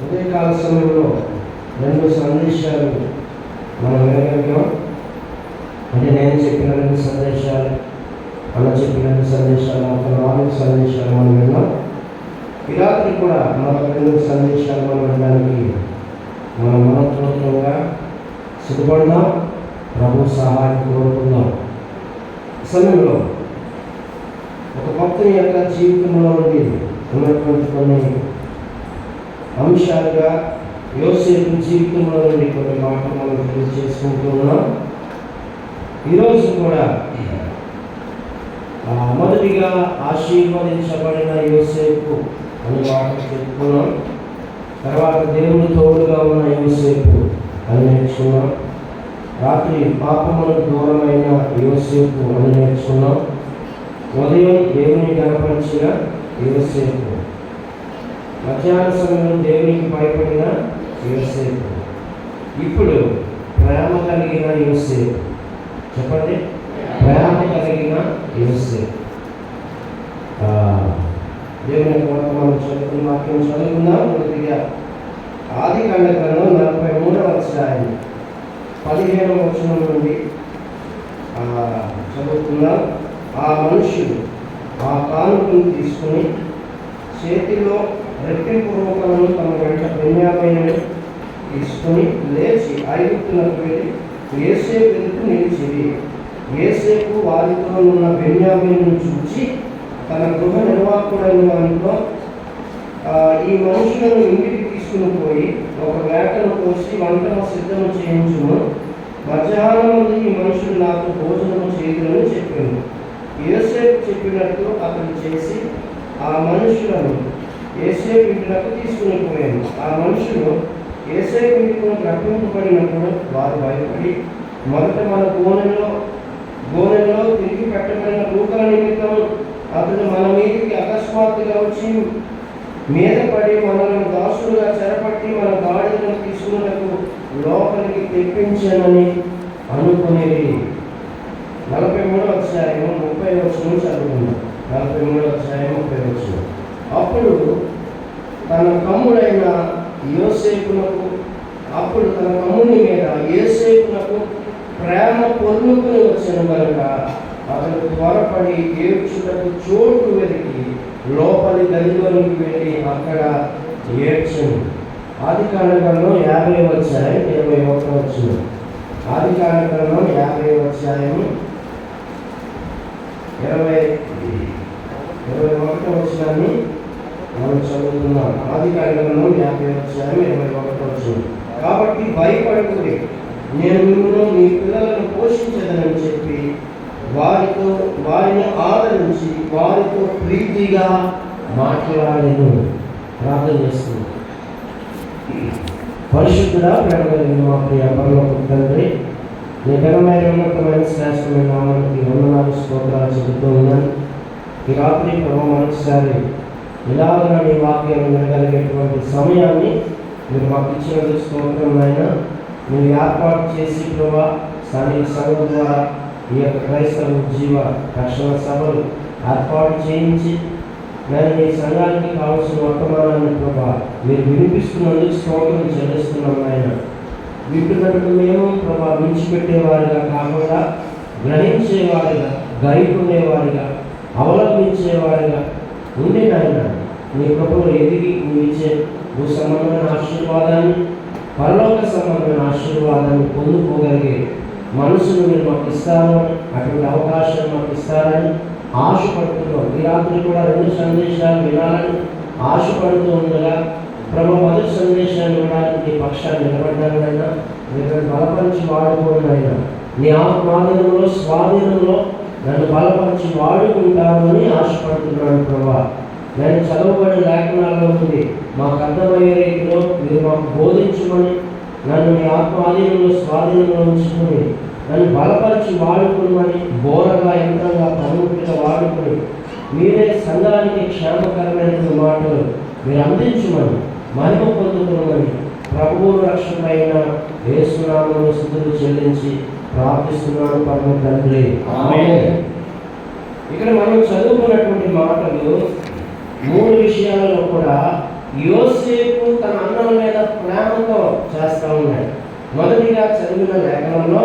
ఉదయకాల సమయంలో 2 సందేశాలు మనం వినగలిగాం. అంటే నేను చెప్పిన 2 సందేశాలు, అన్న చెప్పిన 2 సందేశాలు, ఒక 4 సందేశాలు మనం విన్నాం. ఈ రాత్రి కూడా మరొక 2 సందేశాలు మనం వినడానికి మనం మనోత్వంగా సిద్ధపడదాం. ప్రభు సహాయం కోరుకుందాం. సమయంలో ఒక భక్తుని యొక్క జీవితంలో నుండి ఉన్నటువంటి కొన్ని అంశాలుగా యోసేపు జీవితంలో నుండి కొన్ని మాటలు మనం తెలియజేసుకుంటూ ఉన్నాం. ఈరోజు కూడా మొదటిగా ఆశీర్వదించబడిన యోసేపు అనే మాటలు చెప్పుకున్నాం. తర్వాత దేవుడు తోడుగా ఉన్న యోసేపు అని నేర్చుకున్నాం. రాత్రి పాపములకు దూరమైన యోసేపు అని నేర్చుకున్నాం. ఉదయం దేవుని కనపరిచిన యోసేపు, మధ్యాహ్న సమయంలో దేవునికి భయపడిన యోసేపు, ఇప్పుడు ప్రేమ కలిగిన యోసేపు. చెప్పండి, ప్రేమ కలిగిన యోసేపు. దేవుని మనం చదువుకున్న వాక్యం చదువుకుందాం. మొదటిగా ఆదికాండ గ్రంథం 43వ అధ్యాయం 15వ వచనం నుండి చదువుకుందాం. ఆ మనుషులు ఆ కానుకను తీసుకుని చేతిలో రెట్టింపు రూపలను తమ వెంట బెన్యామీనును తీసుకుని లేచి ఐగుప్తులకు వెళ్ళి యోసేపు ఎదుట నిలిచిరి. యోసేపు వారితో ఉన్న బెన్యామీనును చూచి తన గృహ నిర్వాహకుడైన వారితో, ఈ మనుషులను ఇంటికి తీసుకుని పోయి ఒక వేటను కోసి వంటను సిద్ధం చేయించును. మధ్యాహ్నం ఈ మనుషులు నాకు భోజనం చేయుదని చెప్పాను. యోసేపు చెప్పినట్టు అతను చేసి ఆ మనుషులను యోసేపు ఇంటికి తీసుకుని పోయాను. ఆ మనుషులు యోసేపు ఇంటికి రప్పింపబడినప్పుడు వారు భయపడి, మొదట మన గోనెలో తిరిగి పెట్టబడిన రూకల నిమిత్తం అతడు మన మీదకి అకస్మాత్తుగా వచ్చి మీద పడి మనల్ని దాసులుగా చెరపట్టి మన గాడిదలను తీసుకున్నకు లోపలికి తెప్పించానని అనుకునేది. 43వ అధ్యాయం 30వ వచనం చదువుకున్నాం. 43వ అధ్యాయం 30వ వచనం. అప్పుడు తన తమ్ముని మీద యోసేపునకు ప్రేమ పొర్లుకుని వచ్చిన కనుక అతను త్వరపడి ఏడ్చుటకు చోటు వెతికి లోపలి గదిలోనికి వెళ్ళి అక్కడ ఏడ్చను. ఆదికాండ గ్రంథం 50వ అధ్యాయం 21వ వచనం. ఆదికాండ గ్రంథం 50వ అధ్యాయం 21వ వచనాన్ని మనం చదువుతున్నాం. ఆదికాండ గ్రంథం 50వ అధ్యాయం 21వ వచనం. కాబట్టి భయపడకుడి, నేను మిమ్మల్ని మీ పిల్లలను పోషించదనని చెప్పి వారిని ఆదరించి వారితో ప్రీతిగా మాట్లాడేను. ప్రార్థన చేస్తుంది. పరిశుద్ధుడా, ప్రేమ కలిగిన మా ప్రియ పరలోకపు తండ్రి, నీ ఘనమైన ఉన్నతమైన శ్రేష్టమైన నామానికి వందనాలు స్తోత్రాలు చెబుతూ ఉన్నాను. ఈ రాత్రి ప్రభు మరొకసారి ఇలాగ నీ వాక్యాన్ని వినగలిగేటువంటి సమయాన్ని మీరు మాకు ఇచ్చినందుకు స్తోత్రం. అయినా మీరు ఏర్పాటు చేసి ప్రభా స్థానిక సంఘం ద్వారా ఈ యొక్క క్రైస్తవ జీవ రక్షణ సభలు ఏర్పాటు చేయించి నేను మీ సంఘానికి కావాల్సిన వర్తమానాన్ని ప్రభా మీరు వినిపిస్తున్నందుకు స్తోత్రం చెల్లిస్తున్నాం. ఆయన వింటున్నట్టు మేము ప్రభా విడిచిపెట్టేవారిగా కాకుండా గ్రహించేవారిగా, గైకునేవారిగా, అవలంబించేవారిగా ఉండి నాయన నీ కృపలో ఎదిగి నువ్వు ఇచ్చే భూ సంబంధమైన ఆశీర్వాదాన్ని, పరలోక సంబంధమైన ఆశీర్వాదాన్ని పొందుకోగలిగే మనసును మీరు మాకు ఇస్తారని, అటువంటి అవకాశం మాకు ఇస్తారని ఆశపడుతున్నాం. ఈ రాత్రి కూడా 2 సందేశాలు వినాలని ఆశపడుతూ ఉండగా ప్రభు మొదటి సందేశాన్ని వినడానికి నీ పక్షాన్ని నిలబడ్డానైనా మీరు బలపరిచి వాడుకోనైనా నీ ఆత్మాధీనంలో స్వాధీనంలో నన్ను బలపరిచి వాడుకుంటామని ఆశపడుతున్నాను. ప్రభా నేను చదవబడిన లేఖనాల్లో ఉంది మాకు అర్థమయ్యే రీతిలో మీరు మాకు బోధించమని, నన్ను మీ ఆత్మాధీనంలో స్వాధీనంలో ఉంచుకొని నన్ను బలపరిచి వాడుకోమని, బోరగా యంత్రంగా పనిముట్టుగా వాడుకొని మీరే సంఘానికి క్షేమకరమైన మాటలు మీరు అందించమని, మహిమ పొందుకోమని ప్రభువు రక్షకుడైన యేసు నామములో స్తుతులు చెల్లించి ప్రార్థిస్తున్నాను పరమ తండ్రి, ఆమేన్. ఇక్కడ మనం చదువుకున్నటువంటి మాటలు 3 విషయాలలో కూడా యోసేపు తన అన్నల మొదటిగా చదివిన లేఖనంలో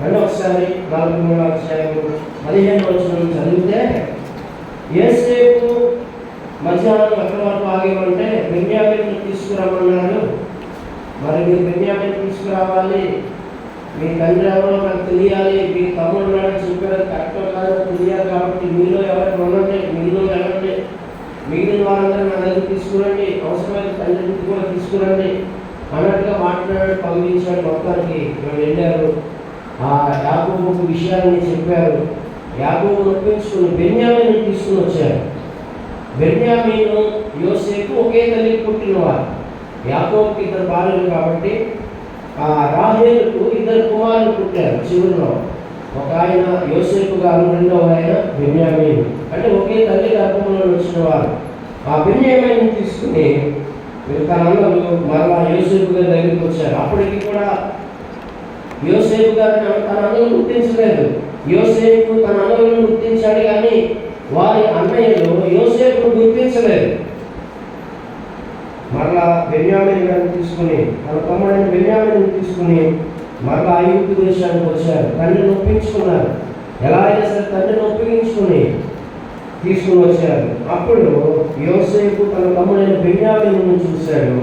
రెండవసారి 43వ అధ్యాయము 15వ వచనం చదివితే, యోసేపు మధ్యాహ్నం ఎక్కడి వరకు ఆగేమంటే బెన్యామీనును తీసుకురమ్మన్నారు. మరి మీరు బెన్యామీను తీసుకురావాలి, మీ తండ్రి ఎవరో నాకు తెలియాలి, మీ తమ్ముడు నాడు చెప్పారు కరెక్టో కాదో తెలియాలి, కాబట్టి మీలో ఎవరికి ఉండండి, మీలో వెళ్ళండి, మిగిలిన వారందరూ నా దగ్గర తీసుకురండి, అవసరమైన తండ్రి కూడా తీసుకురండి అన్నట్టుగా మాట్లాడాడు, పంపించాడు. మొత్తానికి వీళ్ళు వెళ్ళారు. ఆ యాకోబుకు విషయాన్ని చెప్పారు. యాకోబు నొప్పించుకుని బెన్యామీను తీసుకుని వచ్చారు. బెన్యామీను యోసేపు ఒకే తల్లికి పుట్టినవారు. యాకోబుకి 2 భార్యలు కాబట్టి ఆ రాహేలుకు 2 కుమారులు పుట్టారు. చివరిలో ఒక ఆయన యోసేపు గారు, రెండవ ఆయన బెన్యామీను, అంటే ఒకే తల్లి గర్భంలో వచ్చిన వారు. ఆ బెన్యామీను తీసుకుని తన అన్నలు మరలా యోసేపు గారి దగ్గరికి వచ్చారు. అప్పటికి కూడా యోసేపు గారిని తన అన్నలు గుర్తించలేదు. యోసేపు తన అన్నలను గుర్తించాడు, కానీ వారి అన్నయ్యలు యోసేపును గుర్తించలేదు. మరలా బెన్యామీను గారిని తీసుకుని, తన తమ్ముడైన బెన్యామీను తీసుకుని మరలా ఐగుప్తు దేశానికి వచ్చారు. తండ్రిని ఒప్పించుకున్నారు. ఎలా అయినా సరే తండ్రిని ఒప్పించుకుని తీసుకుని వచ్చారు. అప్పుడు యోసేపు తన తమ్ముడైన బెన్యామీనును చూశాడు.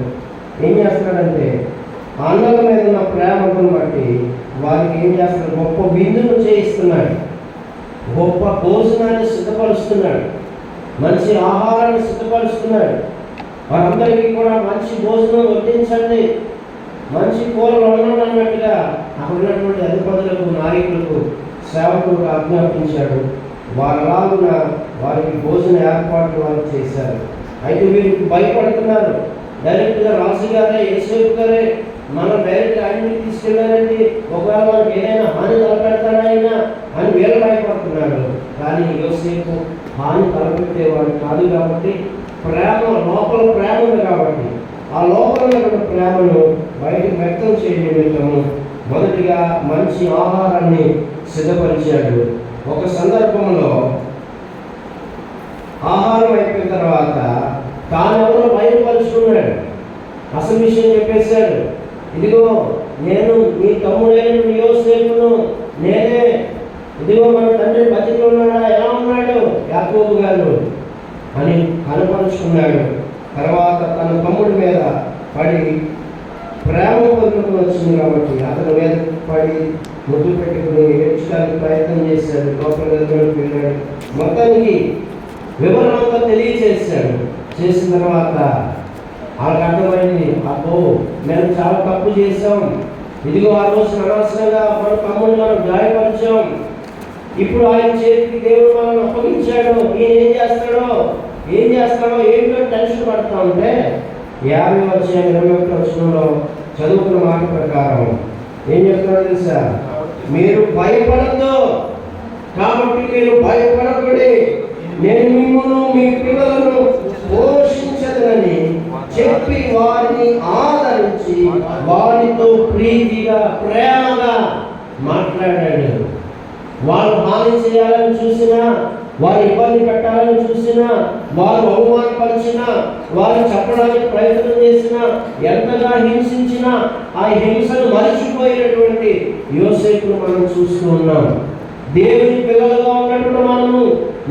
ఏం చేస్తున్నాడంటే, అన్నల మీద ఉన్న ప్రేమను బట్టి వారికి ఏం చేస్తున్నాడు, గొప్ప విందును చేయిస్తున్నాడు, గొప్ప భోజనాన్ని సిద్ధపరుస్తున్నాడు, మంచి ఆహారాన్ని సిద్ధపరుస్తున్నాడు. వారందరికీ కూడా మంచి భోజనం వడ్డించండి, మంచి కూరలు వండండి అన్నట్టుగా అక్కడ ఉన్నటువంటి అధిపతులకు, నాయకులకు, సేవకులకు ఆజ్ఞాపించాడు. వారిలాగున వారికి భోజన ఏర్పాట్లు వారు చేశారు. అయితే వీరికి భయపడుతున్నారు. డైరెక్ట్గా రాజుగారే, యోసేపు గారే మనం డైరెక్ట్ ఆయన్ని తీసుకెళ్ళారండి, ఒకవేళ మనకి ఏదైనా హాని తలపెడతాడైనా అని వీళ్ళు భయపడుతున్నారు. కానీ యోసేపు హాని తలపెట్టేవాడు కాదు. కాబట్టి ప్రేమ, లోపల ప్రేమ ఉంది కాబట్టి ఆ లోపల ఉన్న ప్రేమను బయటకు వ్యక్తం చేయనిమిత్తము మొదటిగా మంచి ఆహారాన్ని సిద్ధపరిచాడు. ఒక సందర్భంలో ఆహారం అయిపోయిన తర్వాత తానెవరో బయలుపరుచుకున్నాడు. అసలు విషయం చెప్పేశాడు. ఇదిగో నేను మీ తమ్ముడైన యోసేపును, నేనే, ఇదిగో మన తండ్రి బతికి ఉన్నాడా, ఎలా ఉన్నాడు యాకోబు గారు అని కనపరుచుకున్నాడు. తర్వాత తన తమ్ముడి మీద పడి ప్రేమ పొందుకు వచ్చింది కాబట్టి అతని మీద పడి ముద్దు పెట్టుకుని ఏడ్చడానికి ప్రయత్నం చేశాడు. లోపల గదిలోకి వెళ్ళాడు. మొత్తానికి వివరణ అంతా తెలియజేశాడు. చేసిన తర్వాత వాళ్ళకి అర్థమైంది, అబ్బో మేము చాలా తప్పు చేసాం, ఇదిగో ఆ రోజు అనవసరంగా మన తమ్ముడిని మనం గాయపరిచాం, ఇప్పుడు ఆయన చేతికి దేవుడు మనల్ని అప్పగించాడు, ఈయన ఏం చేస్తాడో ఏంటో టెన్షన్ పడతా ఉంటే 50వ అధ్యాయం 21వ వచనంలో చదువుకున్న మాట ప్రకారం ఏం చెప్తున్నాడో తెలుసా, మీరు భయపడద్దు, కాబట్టి మీరు భయపడకూడదు, నేను మిమ్మల్ని మీ పిల్లలను పోషించదనని చెప్పి వారిని ఆదరించి వారితో ప్రీతిగా ప్రేమగా మాట్లాడాడు. వాళ్ళు హాని చేయాలని చూసినా, వారు ఇబ్బంది పెట్టాలని చూసినా, వారు అవమానపరిచినా, వారు చెప్పడానికి ప్రయత్నం చేసినా, ఎంతగా హింసించినా ఆ హింసను మరిచిపోయినటువంటి యోసేపును మనం చూస్తూ ఉన్నాం. దేవుని పిల్లలుగా ఉన్నప్పుడు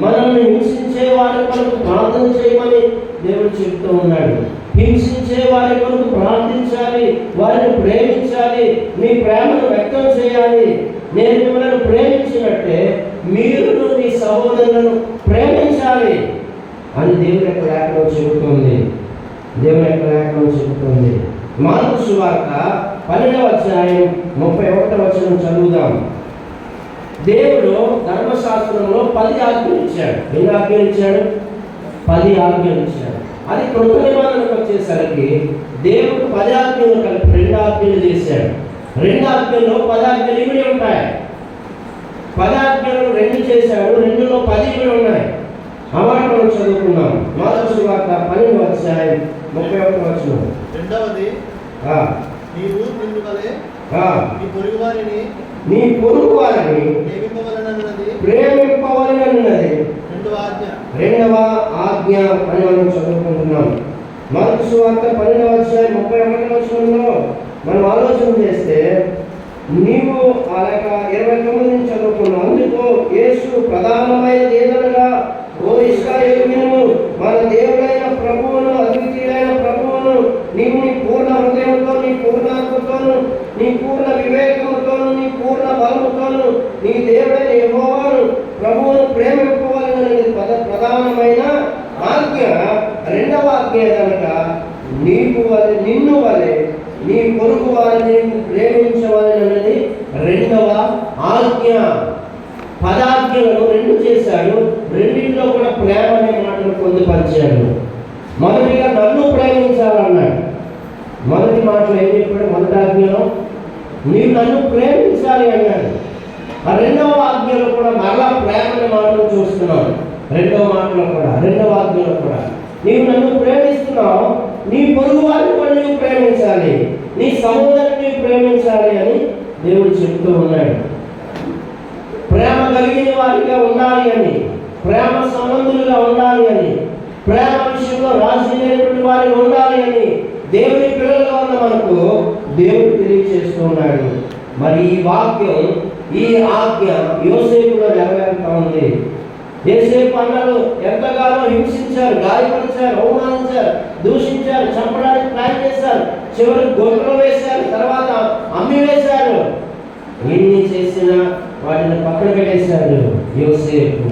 మనల్ని హింసించే వారి కొరకు ప్రార్థన చేయమని దేవుడు చెప్తూ ఉన్నాడు. హింసించే వారి కొరకు ప్రార్థించాలి, వారిని ప్రేమించాలి, మీ ప్రేమను వ్యక్తం చేయాలి. నేను మిమ్మల్ని ప్రేమించినట్టే మీరు మీ సహోదరులను ప్రేమించాలి అని దేవుని యొక్క లేఖనం చెబుతుంది. మార్కు సువార్త 12వ అధ్యాయం 31వ వచనం చదువుదాం. దేవుడు ధర్మశాస్త్రంలో 10 ఆజ్ఞలు ఇచ్చాడు. ఎన్ని ఆజ్ఞలు ఇచ్చాడు? 10 ఆజ్ఞలు ఇచ్చాడు. అది కృత నిబంధనకు వచ్చేసరికి దేవుడు 10 ఆజ్ఞలు కలిపి 2 ఆజ్ఞలు చేశాడు. 2 ఆజ్ఞల్లో 10 ఆజ్ఞలు ఇమిడి ఉంటాయి. 10 ఆజ్ఞలు 2 చేశాడు, 2లో 10 ఇమిడి ఉన్నాయి. ఆ మాట మనం చదువుకున్నాం. మార్కు సువార్త 12వ అధ్యాయం 31వ వచనం. రెండవది, నీవు నిన్ను వలె నీ పొరుగు వారిని ప్రేమింపవలెనన్నది రెండవ ఆజ్ఞ అని మనం చదువుకుంటున్నాం. మార్కు సువార్త 12వ అధ్యాయం 31వ వచనంలో మనం ఆలోచన చేస్తే నీవు అలాగ 29 నుంచి చదువుకున్నావు. అందుకు యేసు ప్రధానమైనది ఏదనగా, ఓ ఇశ్రాయేలు వినుము, మన దేవుడైన ప్రభువును, అద్వితీయుడైన ప్రభువును నీవు నీ పూర్ణ హృదయంతో, నీ పూర్ణాత్మతోను, నీ పూర్ణ వివేకముతోను, నీ పూర్ణ బలముతోను నీ దేవుడైన యెహోవాను ప్రభువును ప్రేమింపవలెననేది ప్రధానమైన ఆజ్ఞ. రెండవ ఆజ్ఞ ఏదనగా, నిన్ను వలె నీ పొరుగు వారిని ప్రేమించవాలనేది రెండవ ఆజ్ఞ. పదాజ్ఞలను రెండు చేశాడు. రెండింటిలో కూడా ప్రేమ అనే మాటను పొందుపరిచాడు. మొదటిగా నన్ను ప్రేమించాలన్నాడు. మొదటి మాటలో ఏం చెప్పాడు? మొదటి ఆజ్ఞలో నీవు నన్ను ప్రేమించాలి అన్నాడు. ఆ రెండవ ఆజ్ఞలో కూడా మరలా ప్రేమ అనే మాటను చూస్తున్నాం. రెండవ ఆజ్ఞలో కూడా నీవు నన్ను ప్రేమిస్తున్నావు, నీ పొరుగు వారిని కూడా నీవు ప్రేమించాలి, నీ సహోదరుని ప్రేమించాలి అని దేవుడు చెప్తూ ఉన్నాడు. ప్రేమ కలిగిన వారిగా ఉండాలి అని, ప్రేమ సంబంధులుగా ఉండాలి అని, ప్రేమ విషయంలో రాజీ లేనటువంటి వారిగా ఉండాలి అని దేవుని పిల్లలుగా ఉన్న మనకు దేవుడు తెలియజేస్తూ ఉన్నాడు. మరి ఈ వాక్యం, ఈ ఆజ్ఞ యోసేపులో నెరవేరుతా ఉంది. యోసేపు అన్నలు ఎంతగానో హింసించారు, గాయపరిచారు, అవమానించారు, దూషించారు, చంపడానికి ప్లాన్ చేశారు, చివరికి గొడ్డలో వేశారు, తర్వాత అమ్మి వేశారు. ఎన్ని చేసినా వాటిని పక్కన పెట్టేశాడు యోసేపు.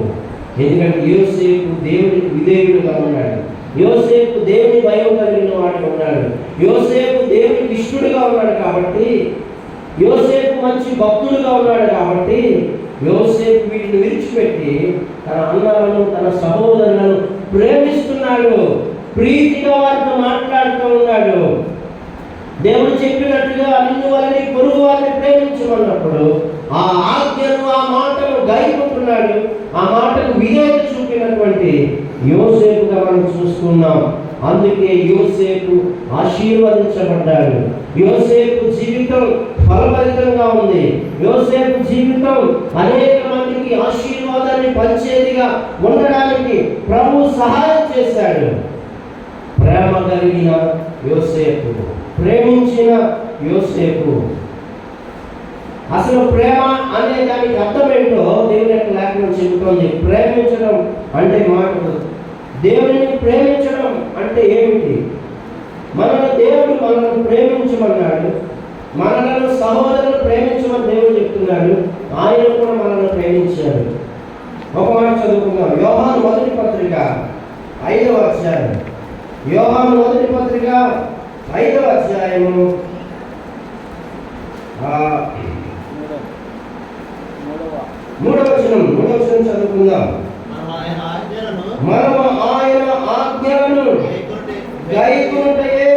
ఎందుకంటే యోసేపు దేవునికి విధేయుడుగా ఉన్నాడు. యోసేపు దేవుని భయం కలిగిన వాడిగా ఉన్నాడు. యోసేపు దేవునికి ఇష్టడుగా ఉన్నాడు కాబట్టి, యోసేపు మంచి భక్తుడుగా ఉన్నాడు కాబట్టి యోసేపు వీటిని విడిచిపెట్టి తన అన్నలను, తన సహోదరులను ప్రేమిస్తున్నాడు. ప్రీతిగా వారితో మాట్లాడుతూ ఉన్నాడు. దేవుడు చెప్పినట్టుగా నిన్ను వారిని పొరుగు వారిని ప్రేమించమన్నప్పుడు ఆ ఆజ్ఞను, ఆ మాటను గాయపడుతున్నాడు. ఆ మాటకు విధేయత చూపినటువంటి యోసేపుగా మనం చూస్తున్నాం. అందుకే యోసేపు ఆశీర్వదించబడ్డాడు. యోసేపు జీవితం ఫలభరితంగా ఉంది. యోసేపు జీవితం అనేక మందికి ఆశీర్వాదాన్ని పంచేదిగా ఉండడానికి ప్రభు సహాయం చేశాడు. ప్రేమ కలిగిన యోసేపు, ప్రేమించిన యోసేపు. అసలు ప్రేమ అనే దానికి అర్థం ఏంటో దేవుని యొక్క లేఖనం చెబుతోంది. ప్రేమించడం అంటే మాటలు. దేవుని ప్రేమించడం అంటే ఏమిటి? దేవుడు మనల్ని ప్రేమించమన్నాడు. మనలను సహోదరులు ప్రేమించమని దేవుడు చెప్తున్నాడు. ఆయన కూడా మనల్ని ప్రేమించాడు. ఒక మాట చదువుకుందాం. యోహాను మొదటి పత్రిక 5వ అధ్యాయం. యోహాను మొదటి పత్రిక 5వ అధ్యాయము 3వ వచనం చదువుకుందాం. మనము ఆయన ఆజ్ఞలను గైకొనుటయే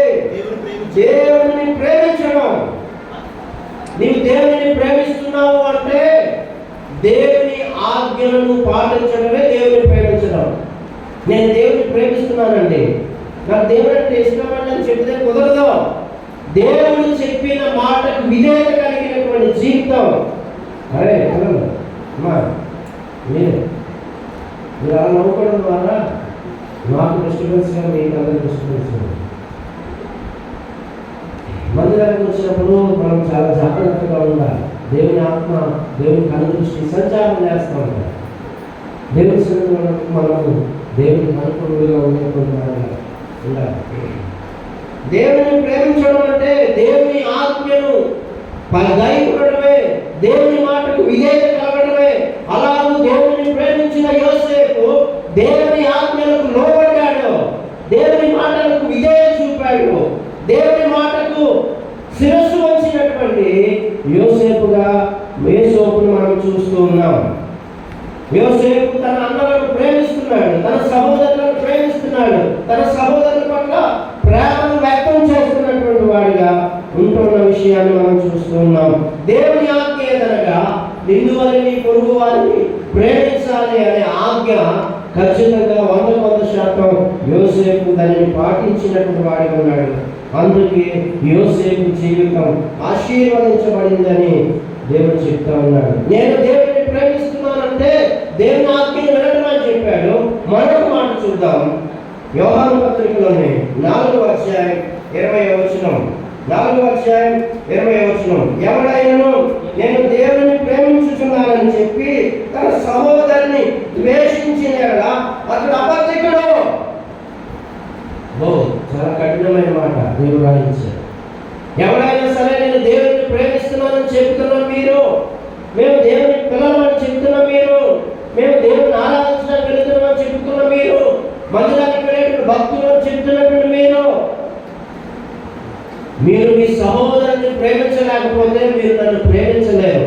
దేవుని ప్రేమించడం. నీవు దేవుని ప్రేమిస్తున్నావు అంటే దేవుని ఆజ్ఞలను పాటించడమే దేవుని ప్రేమించడం. నేను దేవుని ప్రేమిస్తున్నానండి, నాకు దేవుడు అంటే ఇష్టమండి అని చెప్తే కుదరదు. దేవుడు చెప్పిన మాటకు విధేయత కలిగినటువంటి జీవితం. అరే అమ్మా, మీరు అలా నవ్వుకోవడం ద్వారా నాకు డిస్టర్బెన్స్గా, మీకు అందరూ డిస్టర్బెన్స్. మందిరానికి వచ్చినప్పుడు మనం చాలా జాగ్రత్తగా ఉండాలి. దేవుని ఆత్మ, దేవుని కనుదృష్టి సంచారం చేస్తూ ఉంటాం. దేవుని సన్నిధికి మనము దేవుని అనుకూలంగా ఉండేటువంటి ఉండాలి. దేవుని ప్రేమించడం అంటే దేవుని ఆజ్ఞను గైకొనడమే, దేవుని మాటకు విధేయత కలగడమే. అలాగే దేవుని ప్రేమించిన యోసేపు దేవుని ఆజ్ఞలకు లోబడ్డాడు, దేవుని మాటలకు విధేయత చూపాడు, దేవుని మాటకు శిరస్సు వచ్చినటువంటి యోసేపుగా యోసేపును మనం చూస్తూ ఉన్నాం. యోసేపు తన అన్నలను ప్రేమిస్తున్నాడు, తన సహోదరులను ప్రేమిస్తున్నాడు, తన సహోదరుల పట్ల ప్రేమను వ్యక్తం చేస్తున్నటువంటి వాడిగా ఉంటున్న విషయాన్ని మనం చూస్తూ ఉన్నాం. దేవుని ఆజ్ఞ ఏదనగా నిన్ను వలె నీ పొరుగు వారిని ప్రేమించాలి అనే ఆజ్ఞ ఖచ్చితంగా 100% యోసేపు దానిని పాటించినటువంటి వాడిగా ఉన్నాడు. అందుకే యోసేపు జీవితం ఆశీర్వదించబడిందని దేవుడు చెప్తా ఉన్నాడు. నేను దేవుడిని ప్రేమిస్తున్నానంటే దేవుని ఆజ్ఞను వినడం అని చెప్పాడు. మరొక మాట చూద్దాం. యోహాను పత్రికలోని 4వ అధ్యాయం 20వ వచనం. 4:20 ఎవడైనను నేను దేవుని ప్రేమించుచున్నానని చెప్పి తన సహోదరుని ద్వేషించిన యెడల అతడు అబద్ధికుడు. చాలా కఠినమైన మాట దేవుడు రాయించాడు. ఎవరైనా సరే నేను దేవుని ప్రేమిస్తున్నానని చెప్తున్నా మీరు, మేము దేవుని పిల్లలని చెప్తున్నా మీరు, మేము దేవుని ఆరాధించడానికి వెళుతున్నామని చెప్తున్న మీరు, మందిరానికి వెళ్ళేటువంటి భక్తులు అని చెప్తున్నటువంటి మీరు మీ సహోదరుని ప్రేమించలేకపోతే మీరు నన్ను ప్రేమించలేరు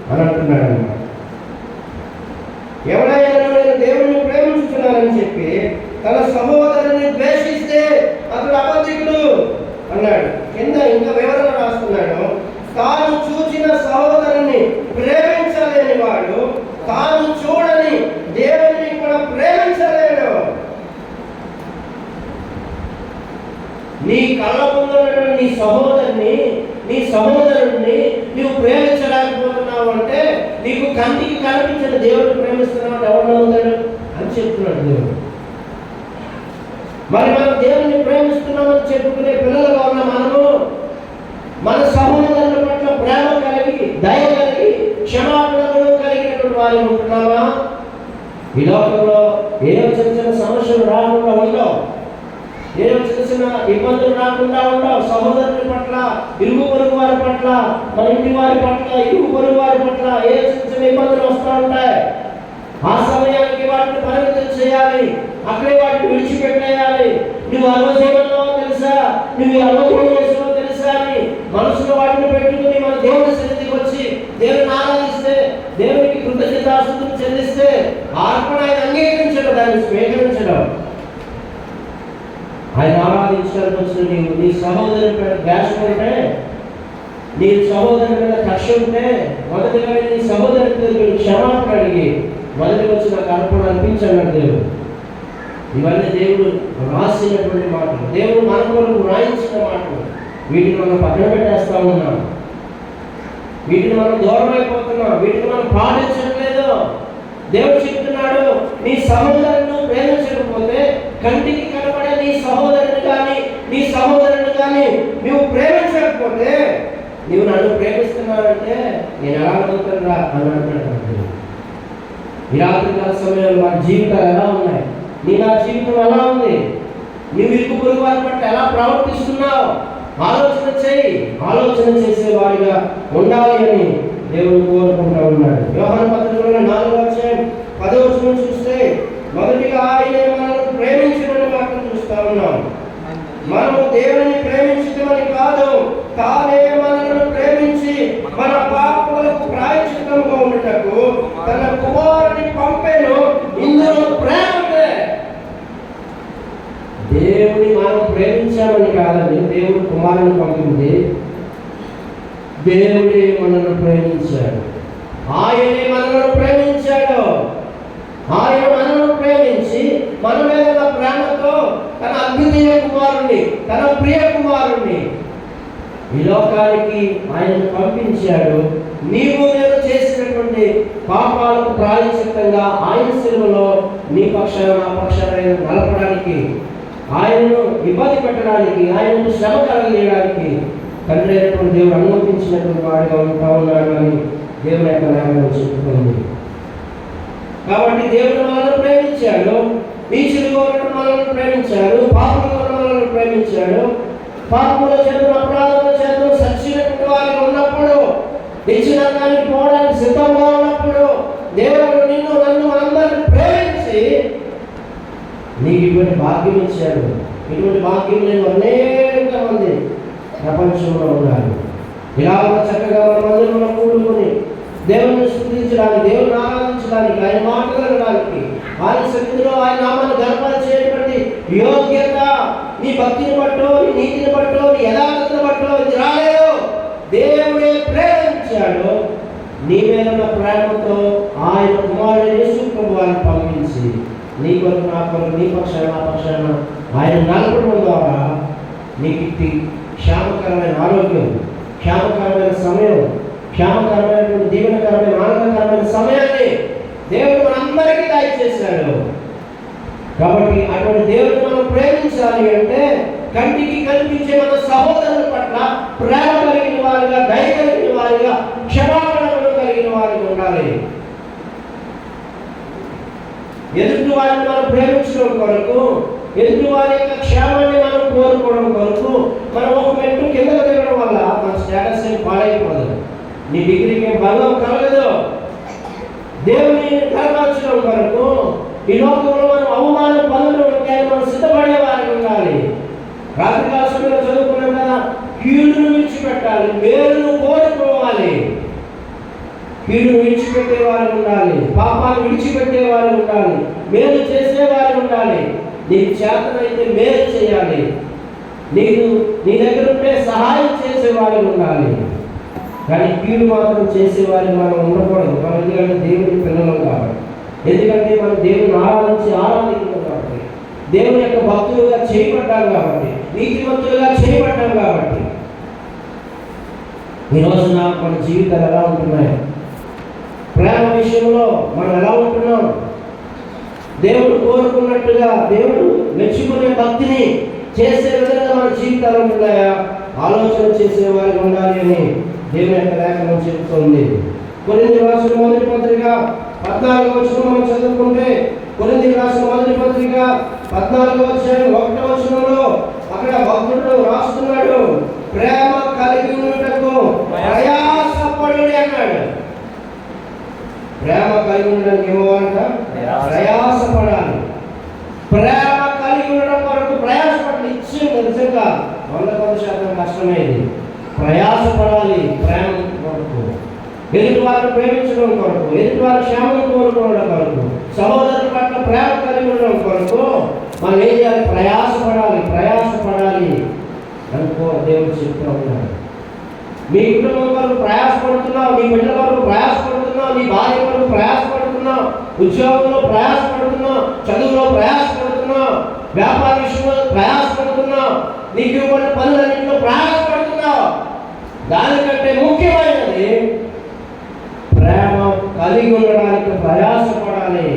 అని అంటున్నాడు అన్నమాట. ఎవరైనా నేను దేవుని ప్రేమించుతున్నానని చెప్పి తన సహోదరుని ద్వేషిస్తే అతడు అబద్ధికుడు అన్నాడు. కింద ఇంకా వివరణ రాస్తున్నాడు. తాను చూచిన సహోదరుని ప్రేమించలేని వాడు తాను చూడని దేవుని కూడా ప్రేమించలేడు. నీ కళ్ళ ముందు నీ సహోదరుడిని నువ్వు ప్రేమించలేకపోతున్నావు అంటే నీకు కంటికి కనిపించిన దేవుడిని ప్రేమిస్తున్నావు ఎవరు నమ్ముతాడు అని చెప్తున్నాడు దేవుడు. మరి మనం దేవుడిని ప్రేమిస్తున్నామని చెప్పుకునే పిల్లలుగా ఉన్న మనము మన సహోదరుల పట్ల ప్రేమ కలిగి, దయ కలిగి, క్షమాపణలు కలిగినటువంటి వారు ఉంటున్నామా? ఈ లోకంలో ఏదో చిన్న చిన్న సమస్యలు రాకుండా ఉండవు, ఏదో చిన్న చిన్న ఇబ్బందులు రాకుండా ఉండవు. సహోదరుల పట్ల, ఇరుగు పొరుగు వారి పట్ల, మన ఇంటి వారి పట్ల, ఇరుగు పొరుగు వారి పట్ల ఏ చిన్న చిన్న ఇబ్బందులు వస్తూ ఉంటాయి. ఆ సమయానికి వాటిని పరిమితం చేయాలి, అక్కడే వాటిని విడిచిపెట్టేయాలి. నువ్వు అలవజేయమో తెలుసా, నువ్వు అలవజేయ చేసావో తెలుసా అని మనసులో వాటిని పెట్టుకుని మన దేవుని సన్నిధికి వచ్చి దేవుని ఆరాధిస్తే, దేవునికి కృతజ్ఞతాస్తుతులు చెల్లిస్తే అర్పణ ఆయన అంగీకరించడం, దాన్ని స్వీకరించడం. ఆయన ఆరాధించడానికి వచ్చిన నీ సహోదరుని మీద ద్వేషం ఉంటే, నీ సహోదరుని మీద కక్ష ఉంటే మొదటిగా నీ సహోదరుని క్షమాపణ అడిగి మొదటి వచ్చి నాకు అర్పణ అనిపించాడు దేవుడు. ఇవన్నీ దేవుడు రాసినటువంటి మాటలు, దేవుడు మన కొరకు రాయించిన మాటలు. వీటిని మనం పక్కన పెట్టేస్తా ఉన్నాం, వీటిని మనం దూరం అయిపోతున్నాం, వీటిని మనం పాటించట్లేదు. దేవుడు చెప్తున్నాడు, నీ సహోదరుని ప్రేమించకపోతే, కంటికి కనపడే నీ సహోదరుని కానీ నువ్వు ప్రేమించకపోతే నువ్వు నన్ను ప్రేమిస్తున్నావంటే నేను ఎలా అడుగుతున్నా అని అంటున్నాడు. ఈ రాత్రికాల సమయంలో మన జీవితాలు ఎలా ఉన్నాయి? నా జీవితం ఎలా ఉంది? నువ్వు ఇరుగు పొరుగు వారి పట్ల ఎలా ప్రవర్తిస్తున్నావు? ఆలోచన చేసే వారిగా ఉండాలి అని దేవుడు కోరుకుంటూ ఉన్నాడు. యోహాను పత్రికలో 4:10 చూస్తే మొదటిగా ఆయనే మనల్ని ప్రేమించిన మాటను చూస్తా ఉన్నాం. మనము దేవుని ప్రేమించడమని కాదు, తానే మనల్ని ప్రేమించి మన పాపములకు ప్రాయశ్చిత్తముగా ఉండుటకు తన కుమారుని పంపెను. ఇందులో ప్రేమ ఉంటే దేవుని మనం ప్రేమించామని కాదని దేవుడు కుమారుని పంపింది. దేవుడే మనల్ని ప్రేమించాడు, ఆయనే మనల్ని ప్రేమించాడు. ఆయన మనల్ని ప్రేమించి మన మీద ఉన్న ప్రేమతో తన అద్వితీయ కుమారుణ్ణి, తన ప్రియ కుమారుణ్ణి ఈ లోకానికి ఆయన పంపించాడు. నీవు నేను చేసినటువంటి పాపాలకు ప్రాయశ్చిత్తంగా ఆయన శిలువలో నీ పక్షాన నా పక్షాన నలపడానికి, ఆయనను ఇబ్బంది పెట్టడానికి, ఆయనను శ్రమ కలగజేయడానికి తండ్రి అయినటువంటి దేవుడు అనుమతించినటువంటి వాడిగా ఉంటా ఉన్నాడు అని దేవుని యొక్క నామం చెప్పుకుంది. కాబట్టి దేవుడు మనల్ని ప్రేమించాడు, నీచులుగా ఉన్న మనల్ని ప్రేమించాడు, పాపంలో ఉన్న మనల్ని ప్రేమించాడు. పాపంలో చేతులు, అపరాధంలో చేతులు సచ్చినటువంటి వారికి ఉన్నప్పుడు, నిశ్చితంగానికి పోవడానికి సిద్ధంగా ఉన్నప్పుడు దేవుడు నిన్ను నన్ను అందరిని ప్రేమించి నీకు ఇటువంటి భాగ్యం ఇచ్చాడు. ఇటువంటి భాగ్యం లేని అనేక మంది ప్రపంచంలో ఉన్నారు. ఇలా చక్కగా మన మందిరంలో కూడుకొని దేవుని స్తుతించడానికి, దేవుని ఆరాధించడానికి, ఆయన మాటలు వినడానికి, ఆయన సన్నిధిలో ఆయన నామాన్ని గర్వపరిచేటువంటి యోగ్యత నీ భక్తిని బట్టో, నీ నీతిని బట్టో, నీ యథార్థతను బట్టో ఇది రాలేదు. దేవుడే ప్రేమించాడు. నీ మీద ఉన్న ప్రేమతో ఆయన కుమారుడు యేసు ప్రభువుని పంపించి నీ కొరకు, నా కొరకు, నీ పక్షాన నా పక్షాన ఆయన నలపడం ద్వారా నీకు క్షేమకరమైన ఆరోగ్యం, క్షేమకరమైన సమయం, క్షేమకరమైనటువంటి దీవెనకరమైన ఆనందకరమైన సమయాన్ని దేవుడు మనందరికీ దయచేశాడు. కాబట్టి అటువంటి దేవుడిని మనం ప్రేమించాలి అంటే కంటికి కనిపించే మన సహోదరుల పట్ల వారిని మనం ప్రేమించడం కొరకు, ఎదుటి వారి యొక్క క్షేమాన్ని మనం కోరుకోవడం కొరకు మనం ఒక మెట్టు కిందకు దిగడం వల్ల మన స్టేటస్ ఏం పాడైపోదు, నీ డిగ్రీకి ఏం భంగం కలగదు. దేవుని కనపరచడం కొరకు ఈ లోకంలో మనం అవమానం పొందడానికి మనం సిద్ధపడే వారికి ఉండాలి. రాత్రికాల సమయంలో చదువుకున్నాం కదా, కీడును విడిచిపెట్టాలి, మేలును కోరుకోవాలి. కీడును విడిచిపెట్టేవారు ఉండాలి, పాపాన్ని విడిచిపెట్టేవారు ఉండాలి, మేలు చేసేవారు ఉండాలి. నీకు చేతనైతే మేలు చేయాలి, నీకు నీ దగ్గర ఉంటే సహాయం చేసేవారు ఉండాలి. కానీ కీడు మాత్రం చేసేవారు మనం ఉండకూడదు. మనం ఎందుకంటే దేవుని పిల్లలం కాబట్టి, ఎందుకంటే మనం దేవుని ఆరాధించడం కాబట్టి, దేవుని యొక్క భక్తులుగా చేయబడ్డాం కాబట్టి, నీతిమంతులుగా చేయబడ్డాం కాబట్టి. ఈ రోజున మన జీవితాలు ఎలా ఉంటున్నాయి? ప్రేమ విషయంలో మనం ఎలా ఉంటున్నాం? దేవుడు కోరుకున్నట్టుగా, దేవుడు మెచ్చుకునే భక్తిని చేసే విధంగా మన జీవితాలు ఉంటున్నాయా? ఆలోచన చేసేవారు ఉండాలి అని దేవుని యొక్క లేఖనం చెబుతోంది. కొరింథీయులకు రాసిన మొదటి పత్రిక 14వ వచనం మనం చదువుకుంటే, కొరింథీయులకు రాసిన మొదటి పత్రిక 14వ అధ్యాయం 1వ వచనంలో అక్కడ భక్తుడు రాస్తున్నాడు, ప్రేమ కలిగి ఉండుటకు ప్రయాసపడుడి అన్నాడు. ప్రేమ కలిగి ఉండడానికి ఏమోంట? ప్రయాసపడాలి. ప్రేమ కలిగి ఉండడం కొరకు ప్రయాసపడాలి. నిశ్చయంగా నిజంగా 100% కష్టమైంది. ప్రయాసపడాలి ప్రేమ కొరకు, ఎదుటి వారిని ప్రేమించడం కొరకు, ఎదుటి వారి క్షేమం కోరుకోవడం కొరకు, సహోదరుల పట్ల ప్రేమ కలిగి ఉండడం కొరకు మనం ఏం చేయాలి? ప్రయాసపడాలి అనుకో దేవుడు చెప్తూ ఉన్నాడు. మీ కుటుంబం కొరకు ప్రయాసపడుతున్నావు, నీ బిడ్డల కొరకు ప్రయాసపడుతున్నావు, నీ భార్య కొరకు ప్రయాసపడుతున్నావు, ఉద్యోగంలో ప్రయాసపడుతున్నావు, చదువులో ప్రయాసపడుతున్నావు, వ్యాపార విషయంలో ప్రయాసపడుతున్నావు, నీకు ఇవ్వబడిన పనులన్నింటిలో ప్రయాసపడుతున్నావు. దానికంటే ముఖ్యమైనది ప్రేమ కలిగి ఉండడానికి ప్రయాసపడాలి.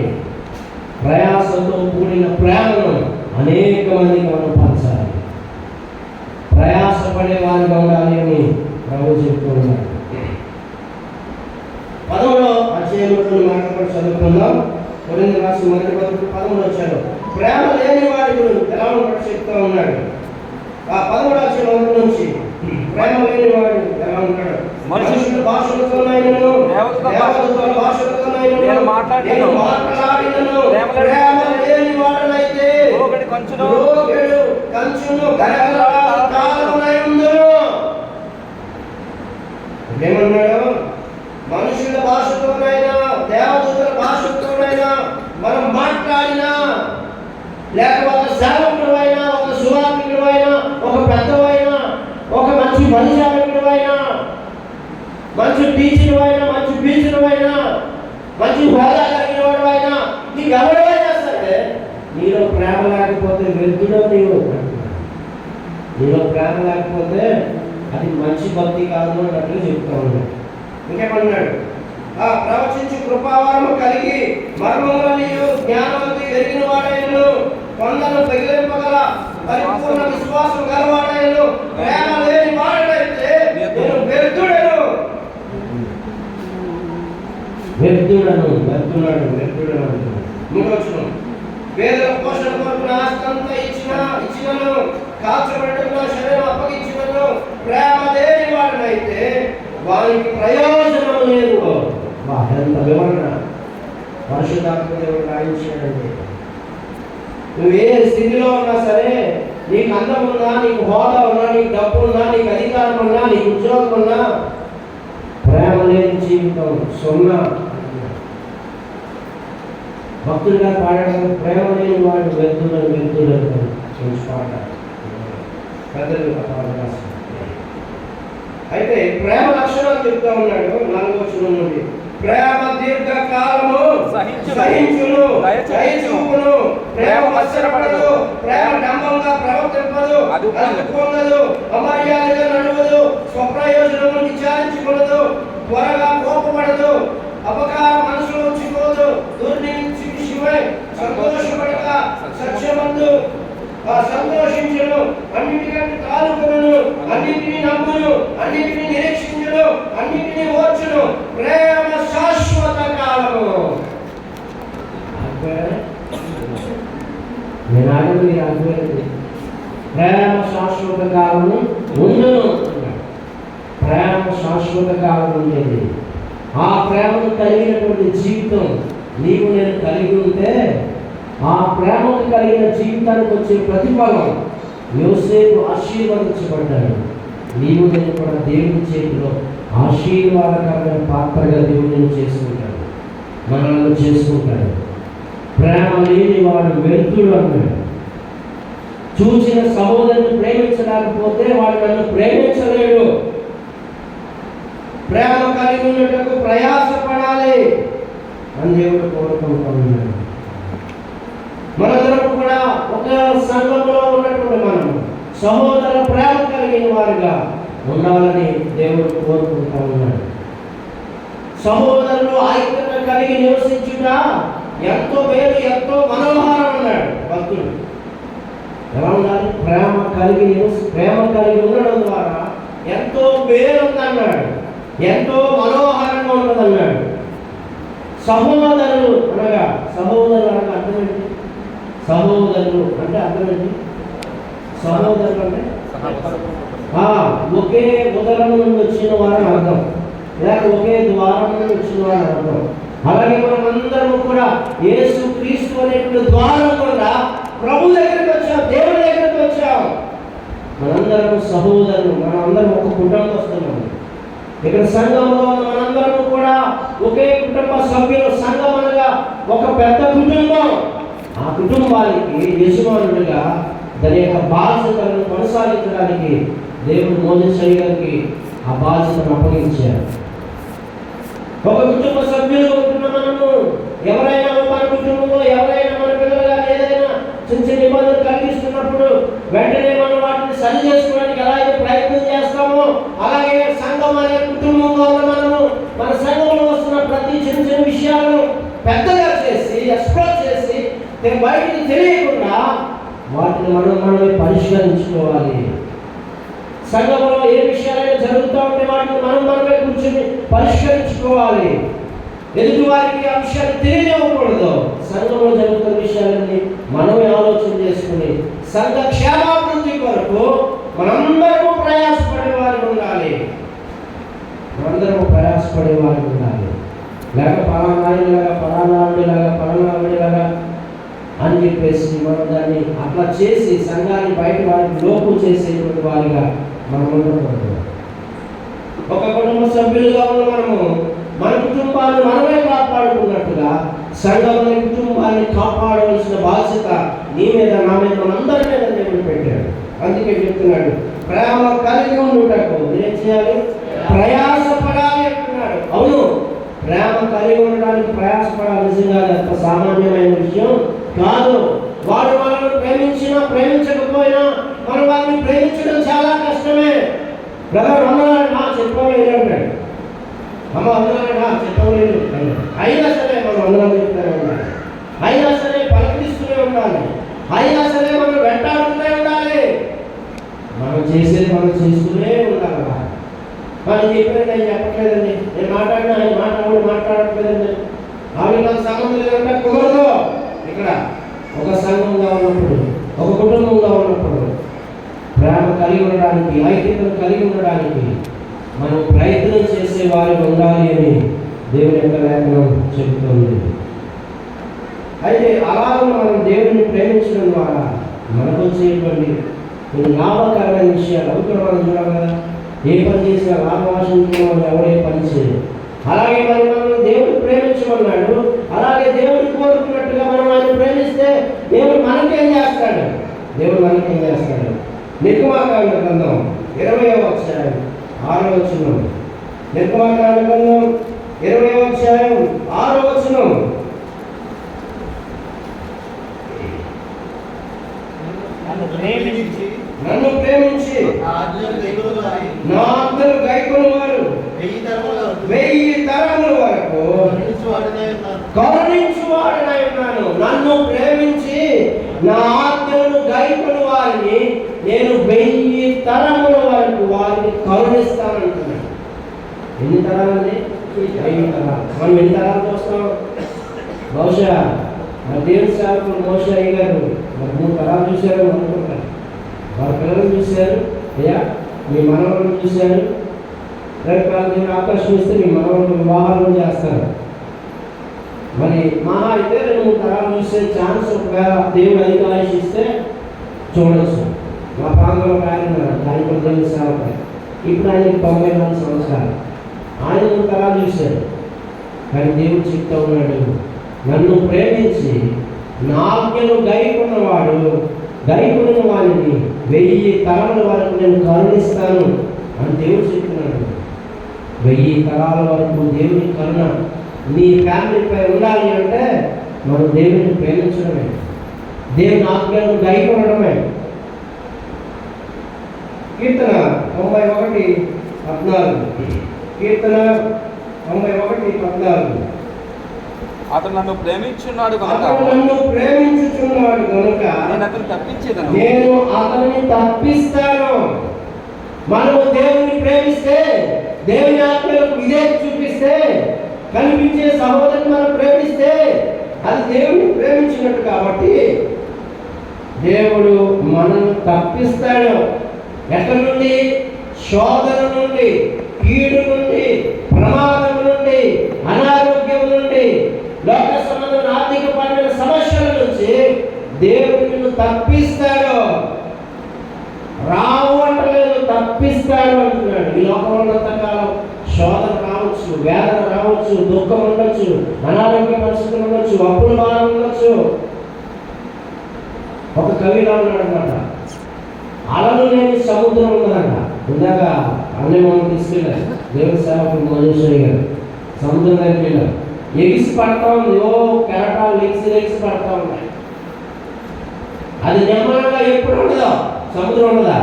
ప్రయాసంతో కూడిన ప్రేమను అనేక మందికి మనం పంచాలి. ప్రయాసపడే వారిగా ఉండాలి అని ప్రభు చెప్తూ ఉన్నాడు. 10వ అధ్యాయంలో మాట్లాడి చదువుకుందాం. కొరింథీయులకు రాసిన మొదటి పత్రిక 10వ అధ్యాయం ప్రేమ లేని వాడి గురించి ఎలా ఉంటాడో చెప్తూ ఉన్నాడు. ఆ 10వ అధ్యాయం నుంచి ప్రేమ లేని వాడు ఎలా ఉంటాడు? మనుషుల భాషలతోనైనను దేవదూతల భాషలతోనైనను నేను మాట్లాడినను ప్రేమ లేని వాడనైతే రోగడి కంచును గరగలనై ఉండును. ఏమన్నాడు? మనుషుల భాషతోనైనా దేవదూతల భాషతోనైనా మనం మాట్లాడినా, లేక ఒక సేవకుడు అయినా, ఒక సువార్తికుడు అయినా, ఒక పెద్దవైనా, ఒక మంచి పరిచారకుడు అయినా, మంచి టీచర్ అయినా, మంచి బీచర్ అయినా, మంచి హోదా కలిగిన వాడు అయినా, నీకు ఎవరైనా సరే నీలో ప్రేమ లేకపోతే వ్యర్థుడో నీలో ప్రేమ లేకపోతే అది మంచి భక్తి కాదు అన్నట్లు చెప్తా ఉన్నాడు. ఇంకేమన్నాడు? ప్రవచించి కృపావరము కలిగి మర్మములను జ్ఞానవంతి ఎరిగిన వాడైనను కొందరు తగిలింపగల పరిపూర్ణ విశ్వాసం గలవాడైనను ప్రేమ లేని వాడైతే నేను వ్యర్థుడను. పేదల పోషణ కొరకు నా ఆస్తంతా ఇచ్చినను కాల్చబడిన శరీరం అప్పగించినను ప్రేమ లేని వాడనైతే వారికి ప్రయోజనం లేదు. ఎంత వివరణ పరిశుద్ధాత్మ దేవుడు రాయించాడండి. నువ్వు ఏ స్థితిలో ఉన్నా సరే, నీకు అందం ఉన్నా, నీకు హోదా ఉన్నా, నీకు డబ్బు ఉన్నా, నీకు అధికారం ఉన్నా, నీకు ఉద్యోగం ఉన్నా, ప్రేమ లేని జీవితం సున్నా. భక్తులుగా పాడడం ప్రేమ లేని వాడు వ్యర్థులను పాట పెద్దలు రాస్తారు. అయితే ప్రేమ లక్షణాలు చెప్తా ఉన్నాడు 4వ వచనం నుండి. ప్రేమ దీర్ఘకాలము సహించును, దయచూపును, ప్రేమ మత్సరపడదు, ప్రేమ డంబంగా ప్రవర్తింపదు, అది పొందదు, అమర్యాదగా నడవదు, స్వప్రయోజనము విచారించుకోదు, త్వరగా కోపపడదు, అపకార మనసులో ఉంచుకోదు, దుర్నీతి విషయమై సంతోషపడక సత్యమందు సంతోషించును, అన్నిటికంటే తాలుకొనును, అన్నిటినీ నమ్మును, అన్నిటినీ నిరీక్షించును, అన్నిటినీ ఓర్చును. ప్రేమ శాశ్వత కాలము. నేను ఆగదు మీరు అర్థమైంది. ప్రేమ శాశ్వత కాలము ఉండను. ప్రేమ శాశ్వత కాలం ఉండేది. ఆ ప్రేమను కలిగినటువంటి జీవితం నీవు నేను కలిగి ఉంటే ఆ ప్రేమకు కలిగిన జీవితానికి వచ్చే ప్రతిఫలం యోసేపు ఆశీర్వదించబడ్డాడు. నీవు నేను కూడా దేవుని చేతిలో ఆశీర్వాదకరమైన పాత్రగా దేవుడిని చేసుకుంటాడు, మనల్ని చేసుకుంటాడు. ప్రేమ లేని వాడు వ్యర్థుడు అన్నాడు. చూసిన సహోదరుని ప్రేమించలేకపోతే వాడు నన్ను ప్రేమించలేడు. ప్రేమ కలిగి ఉన్నట్టుకు ప్రయాసపడాలి అని దేవుడు కోరుకుంటూ ఉన్నాడు. మనందరం కూడా ఒక సంఘంలో ఉన్నటువంటి మనం సహోదర ప్రేమ కలిగిన వారుగా ఉండాలని దేవుడు కోరుకుంటూ ఉన్నాడు. సహోదరులు ఐక్యత కలిగి నివసించుట ఎంతో మేలు, ఎంతో మనోహరం అన్నాడు భక్తుడు. ఎలా ఉండాలి? ప్రేమ కలిగి ఉండడం ద్వారా ఎంతో మేలు ఉందన్నాడు, ఎంతో మనోహరంగా ఉన్నదన్నాడు. సహోదరులు అనగా అర్థం ఏంటి? సహోదరులు అంటే అర్థం ఏంటి? సహోదరులు అంటే ఒకే ఉదరం నుండి వచ్చిన వారని అర్థం, లేక ఒకే ద్వారం నుండి వచ్చిన వారని అర్థం. అలాగే మనం అందరం కూడా యేసు క్రీస్తు అనేటువంటి ద్వారం కూడా ప్రభు దగ్గరికి వచ్చాం, దేవుడి దగ్గరికి వచ్చాం. మనందరం సహోదరులు, మనందరం ఒక కుటుంబస్తున్నాము. ఇక్కడ సంఘంలో మనందరం కూడా ఒకే కుటుంబ సభ్యులు. సంఘం అనగా ఒక పెద్ద కుటుంబం. ఆ కుటుంబానికి యజమానుడిగా దాని యొక్క బాధ్యతలను కొనసాగించడానికి దేవుడు మోసే గారికి ఆ బాధ్యతను అప్పగించారు. ఒక కుటుంబ సభ్యులు ఉంటున్న మనము ఎవరైనా మన కుటుంబంలో ఎవరైనా మన పిల్లలుగా ఏదైనా చిన్న చిన్న ఇబ్బందులు కలిగిస్తున్నప్పుడు వెంటనే మనం వాటిని సరి చేసుకోవడానికి ఎలా అయితే ప్రయత్నం చేస్తామో, అలాగే సంఘం అనే కుటుంబంలో ఉన్న మనము మన సంఘంలో వస్తున్న ప్రతి చిన్న చిన్న విషయాలను పెద్దగా చేసి ఎక్స్ప్లోర్ చేసి బయటికి తెలియకుండా వాటిని మనమే పరిష్కరించుకోవాలి. సంఘంలో ఏ విషయాలైనా జరుగుతూ ఉంటే వాటిని మనమే కూర్చొని పరిష్కరించుకోవాలి. ఎదుటి వారికి ఆ విషయాలు తెలియనివ్వకూడదు. సంఘంలో జరుగుతున్న విషయాలన్నీ మనమే ఆలోచన చేసుకుని సంఘ క్షేమాభివృద్ధి కొరకు మనందరము ప్రయాసపడేవారు ఉండాలి. లేక పలానాయుడిలాగా అని చెప్పేసి మనం దాన్ని అట్లా చేసి సంఘాన్ని బయట వారికి లోపు చేసేటువంటి వారిగా మనం ఉండకూడదు. ఒక కుటుంబ సభ్యులుగా ఉన్న మనము మన కుటుంబాన్ని మనమే కాపాడుకున్నట్టుగా సంఘంలోని కుటుంబాన్ని కాపాడవలసిన బాధ్యత నీ మీద, నా మీద, మనందరి మీద దేవుడు పెట్టాడు. అందుకే చెప్తున్నాడు, ప్రేమ కలిగి ఉండుటకు ఏం చేయాలి? ప్రయాసపడాలి అంటున్నాడు. అవును, ప్రేమ కలిగి ఉండడానికి ప్రయాసపడాలి. నిజంగా అంత సామాన్యమైన విషయం కాదు. వాడు మనల్ని ప్రేమించినా ప్రేమించకపోయినా మనం వారిని ప్రేమించడం చాలా కష్టమే. బ్రదర్ వందనాడు చెప్పలేదు అంటాడు, అమ్మ వందనాడు చెప్పలేదు. అయినా సరే మనం వందనాలు చెప్తూనే ఉండాలి, అయినా సరే పలకరిస్తూనే ఉండాలి, అయినా సరే మనం వెంటాడుతూనే ఉండాలి. మనం చేసేది మనం చేస్తూనే ఉండాలి. మనం చెప్పేది నేను చెప్పట్లేదండి, నేను మాట్లాడినా ఆయన మాట్లాడట్లేదండి, ఆవిడ నాకు సంబంధం లేదంటే కుదరదు. ఇక్కడ ఒక సంఘంగా ఉన్నప్పుడు, ఒక కుటుంబంగా ఉన్నప్పుడు ప్రేమ కలిగి ఉండడానికి, ఐక్యతను కలిగి ఉండడానికి మనం ప్రయత్నం చేసే వారు ఉండాలి అని దేవుని యొక్క లేఖనం చెబుతుంది. అయితే అలాగే మనం దేవుడిని ప్రేమించడం ద్వారా మనకు వచ్చేటువంటి కొన్ని లాభకరమైన విషయాలు అవి కూడా మనం చూడాలి కదా. ఏ పని చేసినా లాభం ఆశించిన వాళ్ళు ఎవరే పని చేయరు. అలాగే మనం దేవుడు ప్రేమించమన్నాడు, అలాగే దేవుడు కోరుకున్నట్టుగా మనం ఆయన ప్రేమిస్తే దేవుడు మనకేం చేస్తాడు? నిర్గమాకాండ గ్రంథం 20వ అధ్యాయం 6వ వచనం. నిర్గమాకాండ గ్రంథం 20వ అధ్యాయం 6వ వచనం. నన్ను ప్రేమించి నా ఆజ్ఞలు గైకొను వారు 1000 తరముల వరకు కరుణించువాడనై ఉన్నాను. నన్ను ప్రేమించి నా ఆజ్ఞలను గైకొను వారిని నేను 1000 తరముల వరకు వారిని కరుణిస్తానంటున్నాను. ఎన్ని తరాలండి? 1000 తరాలు. మనం ఎన్ని తరాలు చూస్తాం? బహుశా మరి దేవుని సేవకులు మోషే అయ్యారు, మరి 3 తరాలు చూశారని అనుకుంటారు. వారి పిల్లలను చూశారు, అయ్యా మీ మనవలను చూశారు, రేపు దేవుని అవకాశం ఇస్తే మీ మనవలను వివాహాలు చేస్తారు. మరి మహా అయితే 2-3 తరాలు చూసే ఛాన్స్ ఒకవేళ దేవుడు అధికారం ఇస్తే చూడవచ్చు. మా ప్రాంతంలో ఆయన దానికి దేవుని సేవకులు, ఇప్పుడు ఆయనకి 94 సంవత్సరాలు. ఆయన 3 తరాలు చూశాడు. కానీ దేవుడు చెప్తా ఉన్నాడు, నన్ను ప్రేమించి నా ఆజ్ఞను గైకొన్నవాడు, గైకొన్న వారిని 1000 తరాల వరకు నేను కరుణిస్తాను అని దేవుడు చెప్తున్నాడు. 1000 తరాల వరకు దేవుని కరుణ నీ ఫ్యామిలీపై ఉండాలి అంటే మనం దేవుని ప్రేమించడమే, దేవుని ఆజ్ఞను గైకొనడమే. కీర్తన 91:14. కీర్తన 91:14. అతను నన్ను ప్రేమించున్నాడు కనుక నేను అతను తప్పించేదను. నేను అతన్ని తప్పిస్తాను. మనము దేవుని ప్రేమిస్తే, దేవుని ఆజ్ఞలకు విధేయత చూపిస్తే, కనిపించే సహోదరుని మనం ప్రేమిస్తే అది దేవుని ప్రేమించినట్టు. కాబట్టి దేవుడు మనల్ని తప్పిస్తాడు. ఎక్కడి నుండి? శోధన నుండి, కీడు నుండి, ప్రమాదం నుండి, అనారోగ్యం నుండి, లోక సంబంధమైన ఆర్థికపరమైన సమస్యల నుంచి దేవుడు నిన్ను తప్పిస్తాడు. రావు అంటలేదు, తప్పిస్తాడు అంటున్నాడు. ఈ లోకంలో ఉన్నంతకాలం శోధన రావచ్చు, వేదన రావచ్చు, దుఃఖం ఉండొచ్చు, అనారోగ్య పరిస్థితులు ఉండొచ్చు, అప్పుల భారం ఉండొచ్చు. ఒక కవిలో ఉన్నాడు అనమాట, అలలు లేని సముద్రం ఉన్నదంట. ఇందాక అన్నీ మనం తీసుకెళ్ళారు దేవుని సేవకుడు మోజేశ్వరి గారు. సముద్రం దగ్గరికి వెళ్ళారు, ఎగిసి పడతా ఉంది. కెరటాలు ఎగిసి పడతా ఉన్నాయి. అది నెమ్మదిగా ఎప్పుడు ఉండదు, సముద్రం ఉండదా,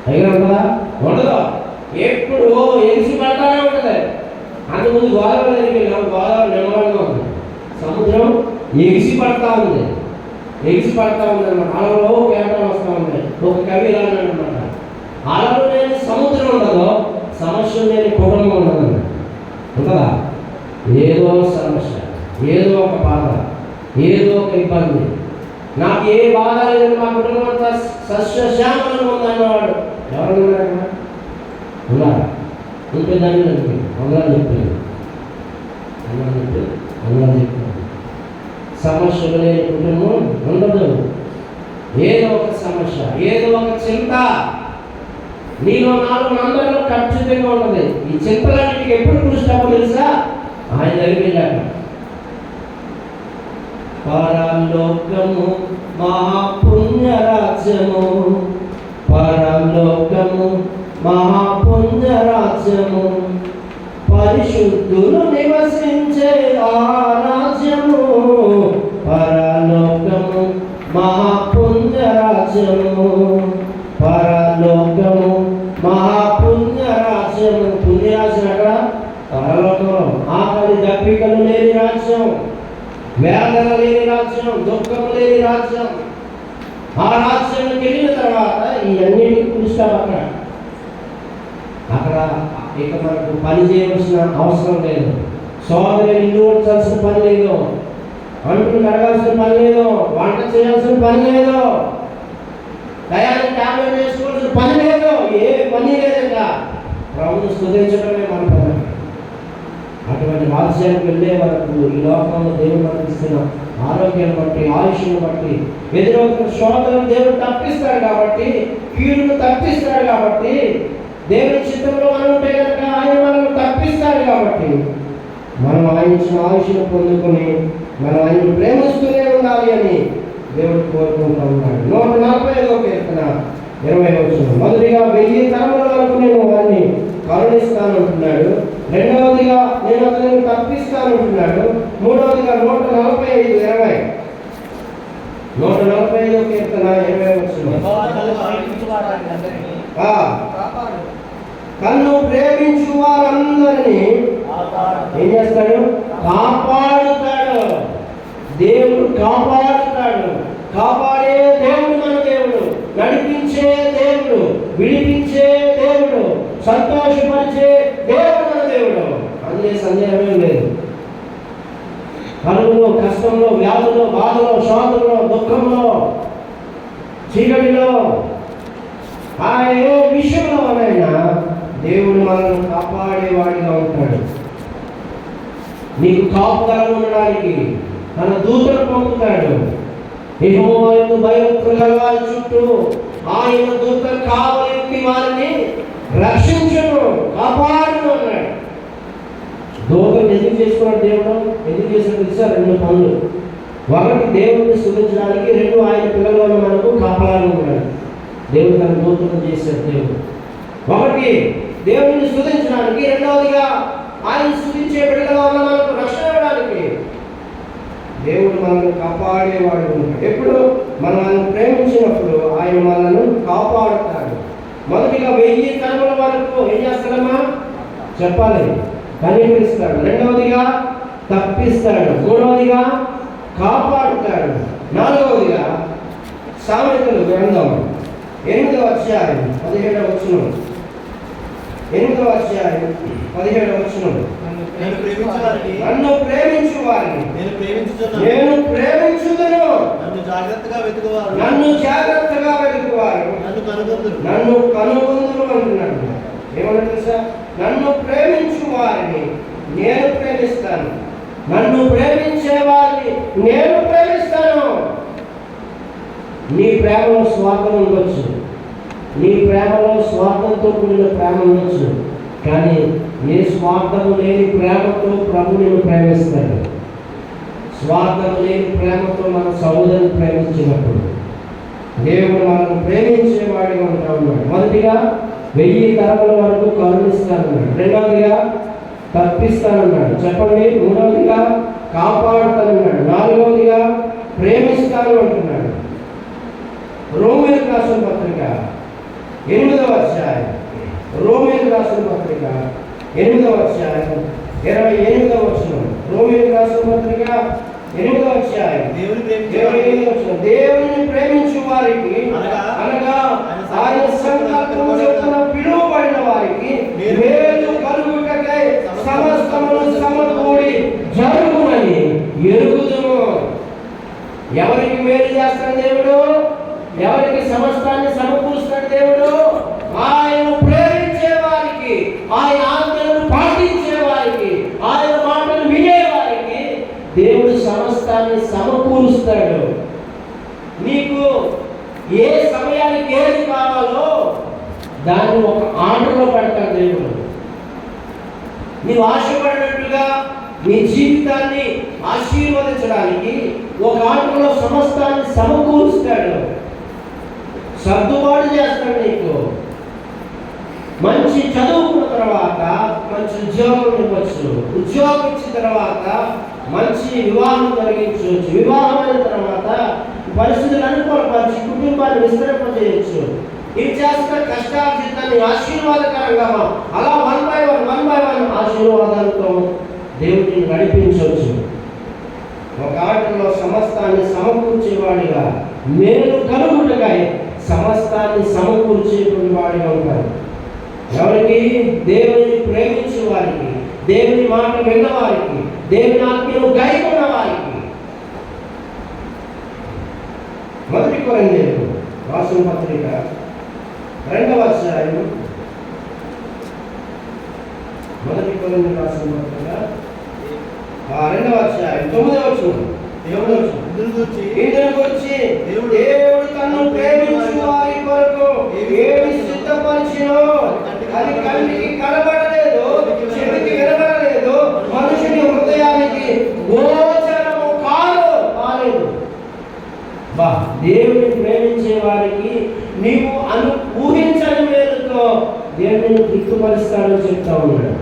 దగ్గర ఉంటుందా? ఉండదు. ఎప్పుడు ఎగిసి పడతానే ఉంటుంది. అంతకుముందు గోదావరి దగ్గరికి వెళ్ళాం, గోదావరి నెమ్మదిగా ఉంది, సముద్రం ఎగిసి పడతా ఉంది అనమాట. అలలో కెరటాలు వస్తూ ఉంటాయి. ఒక కవి ఇలా అన్నాడు అనమాట, అలలు లేని సముద్రం ఉండదు, సమస్య లేని కుటుంబం ఉండదు. ఉంటుందా? ఏదో సమస్య, ఏదో ఒక బాధ, ఏదో ఒక ఇబ్బంది. నాకు ఏ బాధ లేదని మా కుటుంబం అంతా సస్యశ్యామలంగా ఉందన్నవాడు ఎవరన్నా ఉన్నారా? ఉంటుందని అందరూ చెప్పారు. సమస్యలు లేని కుటుంబం ఉండదు. ఏదో ఒక సమస్య, ఏదో ఒక చింత నీలో నాలో అందరిలో ఖచ్చితంగా ఉన్నది. ఈ చింతలన్నిటికి ఎప్పుడు చూస్తామో తెలుసా? ఆయన దగ్గరికి వెళ్ళాక. పరలోకము మహాపుణ్యరాజ్యము, పరలోకము మహాపుణ్యరాజ్యము, పరిశుద్ధులు నివసించే ఆ రాజ్యము. పరలోకము మహాపుణ్యరాజ్యము, పరలోకము మహాపుణ్యరాజ్యము. పుణ్యరాజ్యం అక్కడ పరలోకంలో. ఆకలి దప్పికలు లేని రాజ్యం, వేదన లేని రాజ్యం, దుఃఖం లేని రాజ్యం. ఆ రాజ్యానికి వెళ్ళిన తర్వాత ఈ అన్నిటికీ పురుస్తాం. అక్కడ ఇక మనకు పని చేయవలసిన అవసరం లేదు. సోదరి ఇల్లు ఉంచాల్సిన పని లేదు, అంటులు కడగాల్సిన పని లేదు, వంట చేయాల్సిన పని లేదు, టయానికి ట్యాబ్లెట్ వేసుకోవాల్సిన పని లేదు, ఏ పని లేదంట. ప్రభువును స్తుతించడమే మన పని. అటువంటి రాజ్యానికి వెళ్ళే వరకు ఈ లోకంలో దేవుడు మనకి ఇస్తున్న ఆరోగ్యాన్ని బట్టి, ఆయుష్ను బట్టి, ఎదురవుతున్న శోధనను దేవుడు తప్పిస్తాడు. కాబట్టి కీడును తప్పిస్తాడు. కాబట్టి దేవుని చిత్తంలో మనం ఉంటే కనుక ఆయన మనల్ని తప్పిస్తాడు. కాబట్టి మనం ఆయన ఇచ్చిన ఆయుష్ను పొందుకొని మనం ఆయన్ని ప్రేమిస్తూనే ఉండాలి అని దేవుడు కోరుకుంటూ ఉన్నాడు. 145వ కీర్తన 20వ వచనం. మొదటిగా 1000 తరముల వరకు నేను వారిని కరుణిస్తాను అంటున్నాడు. రెండవదిగా నేను అతనిని తప్పిస్తాను అంటున్నాడు. మూడవదిగా 145:20. 145వ కీర్తన 20వ వచనం. తన్ను ప్రేమించు వారందరినీ ఏం చేస్తాడు? కాపాడుతాడు. దేవుడు కాపాడుతాడు. కాపాడే దేవుడు మన దేవుడు, నడిపించే దేవుడు, విడిపించే దేవుడు, సంతోషపరిచే దేవుడు మన దేవుడు. అందుకే సందేహమే లేదు. కలుగులో కష్టంలో, వ్యాధులో, బాధలో, శోధనలో, దుఃఖంలో, చీకటిలో, ఆ ఏ విషయంలోనైనా దేవుడు మనల్ని కాపాడేవాడిగా ఉంటాడు. నీకు కాపుదల ఉండడానికి తన దూతను పంపుతాడు. యెహోవాను భయభక్తులు గల వారి చుట్టూ ఆయన దూత కావలి వారిని రక్షించును, కాపాడును అన్నాడు. దూతను ఎందుకు చేసుకున్నాడు దేవుడు? ఎందుకు చేశాడు తెలుసా? 2 పనులు. ఒకటి, దేవుడిని స్తుతించడానికి. 2, ఆయన పిల్లలను మనకు కాపాడాలని ఉన్నాడు. దేవుడు తన దూతను చేశాడు. దేవుడు ఒకటి దేవుడిని స్తుతించడానికి, రెండవదిగా ఆయన స్తుతించే బిడ్డలుగా ఉన్న మనకు రక్షణ ఇవ్వడానికి. దేవుడు మనల్ని కాపాడేవాడు ఉంటాడు. ఎప్పుడు మనం ఆయన ప్రేమించినప్పుడు ఆయన మనల్ని కాపాడుతాడు. మొదటిగా 1000 తరముల వరకు ఏం చేస్తాడమ్మా చెప్పాలి? కనిపిస్తాడు. రెండవదిగా తప్పిస్తాడు. మూడవదిగా కాపాడుతాడు. నాలుగవదిగా సామెతలు గ్రంథం 8వ అధ్యాయం 17వ వచనం. 8వ అధ్యాయం 17వ వచనం. నన్ను ప్రేమించు వారిని నేను ప్రేమించుదును. నన్ను జాగ్రత్తగా వెతుకువారు నన్ను కనుగొందురు అంటున్నాడు. ఏమన్నా తెలుసా? నన్ను ప్రేమించు వారిని నేను ప్రేమిస్తాను. నన్ను ప్రేమించే వారిని నేను ప్రేమిస్తాను. నీ ప్రేమలో స్వార్థం ఉండొచ్చు, నీ ప్రేమలో స్వార్థంతో కూడిన ప్రేమ ఉండొచ్చు, కానీ ఏ స్వార్థము లేని ప్రేమతో ప్రభు నిన్ను ప్రేమిస్తాడు. స్వార్థం లేని ప్రేమతో మన సహోదరుని ప్రేమించినప్పుడు దేవుడు మనల్ని ప్రేమించేవాడిగా ఉంటా ఉన్నాడు. మొదటిగా 1000 తరముల వరకు కరుణిస్తానన్నాడు. రెండవదిగా తప్పిస్తానన్నాడు. చెప్పండి. మూడవదిగా కాపాడుతానన్నాడు. నాలుగవదిగా ప్రేమిస్తాను అంటున్నాడు. రోమీయులకు రాసిన పత్రిక 8వ అధ్యాయం. రోమీయులకు రాసిన పత్రిక 8వ అధ్యాయం 28వ వచనం. రోమీయులకు రాసిన పత్రిక 8వ అధ్యాయం దేవుని ప్రేమించు వారికి అనగా ఆయన సంకల్పము చొప్పున పిలువబడిన వారికి మేలు కలుగుటకై సమస్తమును సమకూడి జరుగునని ఎరుగుదుము. ఎవరికి మేలు చేస్తాడు దేవుడు? ఎవరికి సమస్తాన్ని సమకూరుస్తాడు దేవుడు? ఆయన ప్రేమించే వారికి, ఆయన ఆజ్ఞలను పాటించే వారికి, ఆయన మాటలు వినే వారికి దేవుడు సమస్తాన్ని సమకూరుస్తాడు. నీకు ఏ సమయానికి ఏది కావాలో దాన్ని ఒక ఆర్డర్లో పెడతాడు దేవుడు. నీవు ఆశపడినట్టుగా నీ జీవితాన్ని ఆశీర్వదించడానికి ఒక ఆర్డర్లో సమస్తాన్ని సమకూరుస్తాడు, సర్దుబాటు చేస్తాడు. నీకు మంచి చదువుకున్న తర్వాత మంచి ఉద్యోగం ఇవ్వచ్చు, ఉద్యోగం ఇచ్చిన తర్వాత మంచి వివాహం కలిగించవచ్చు, వివాహమైన తర్వాత పరిస్థితులు అనుకూలపరిచి కుటుంబాన్ని విస్తరింపజేయచ్చు. ఇవి చేస్తున్న కష్టార్జితాన్ని ఆశీర్వాదకరంగా అలా 1 by 1 ఆశీర్వాదాలతో దేవుడిని నడిపించవచ్చు. ఒక ఆటలో సమస్తాన్ని సమకూర్చేవాడిగా, మేలు కలుగుటగా సమస్తాన్ని సమకూర్చేటువంటి వాడిగా ఉంటాడు. ఎవరికి? దేవుని ప్రేమించే వారికి, దేవుని మాట విన్నవారికి, దేవుని ఆజ్ఞను గైకొన్న వారికి. మొదటి కొరింథీయులకు రాసిన పత్రిక 2వ అధ్యాయం. మొదటి కొరింథీయులకు రాసిన పత్రిక 2వ అధ్యాయం 9వ వచనం. ఇందును గురించి దేవుడు తన్ను ప్రేమించు వారి కొరకు ఏమి సిద్ధపరిచినో అది కంటికి కనబడలేదు, చెవికి వినబడలేదు, మనుషుని హృదయానికి గోచరము కాలేదు. దేవుని ప్రేమించే వారికి నీవు ఊహించని మేలుతో దేవుని తృప్తిపరుస్తాడని చెప్తా ఉన్నాడు.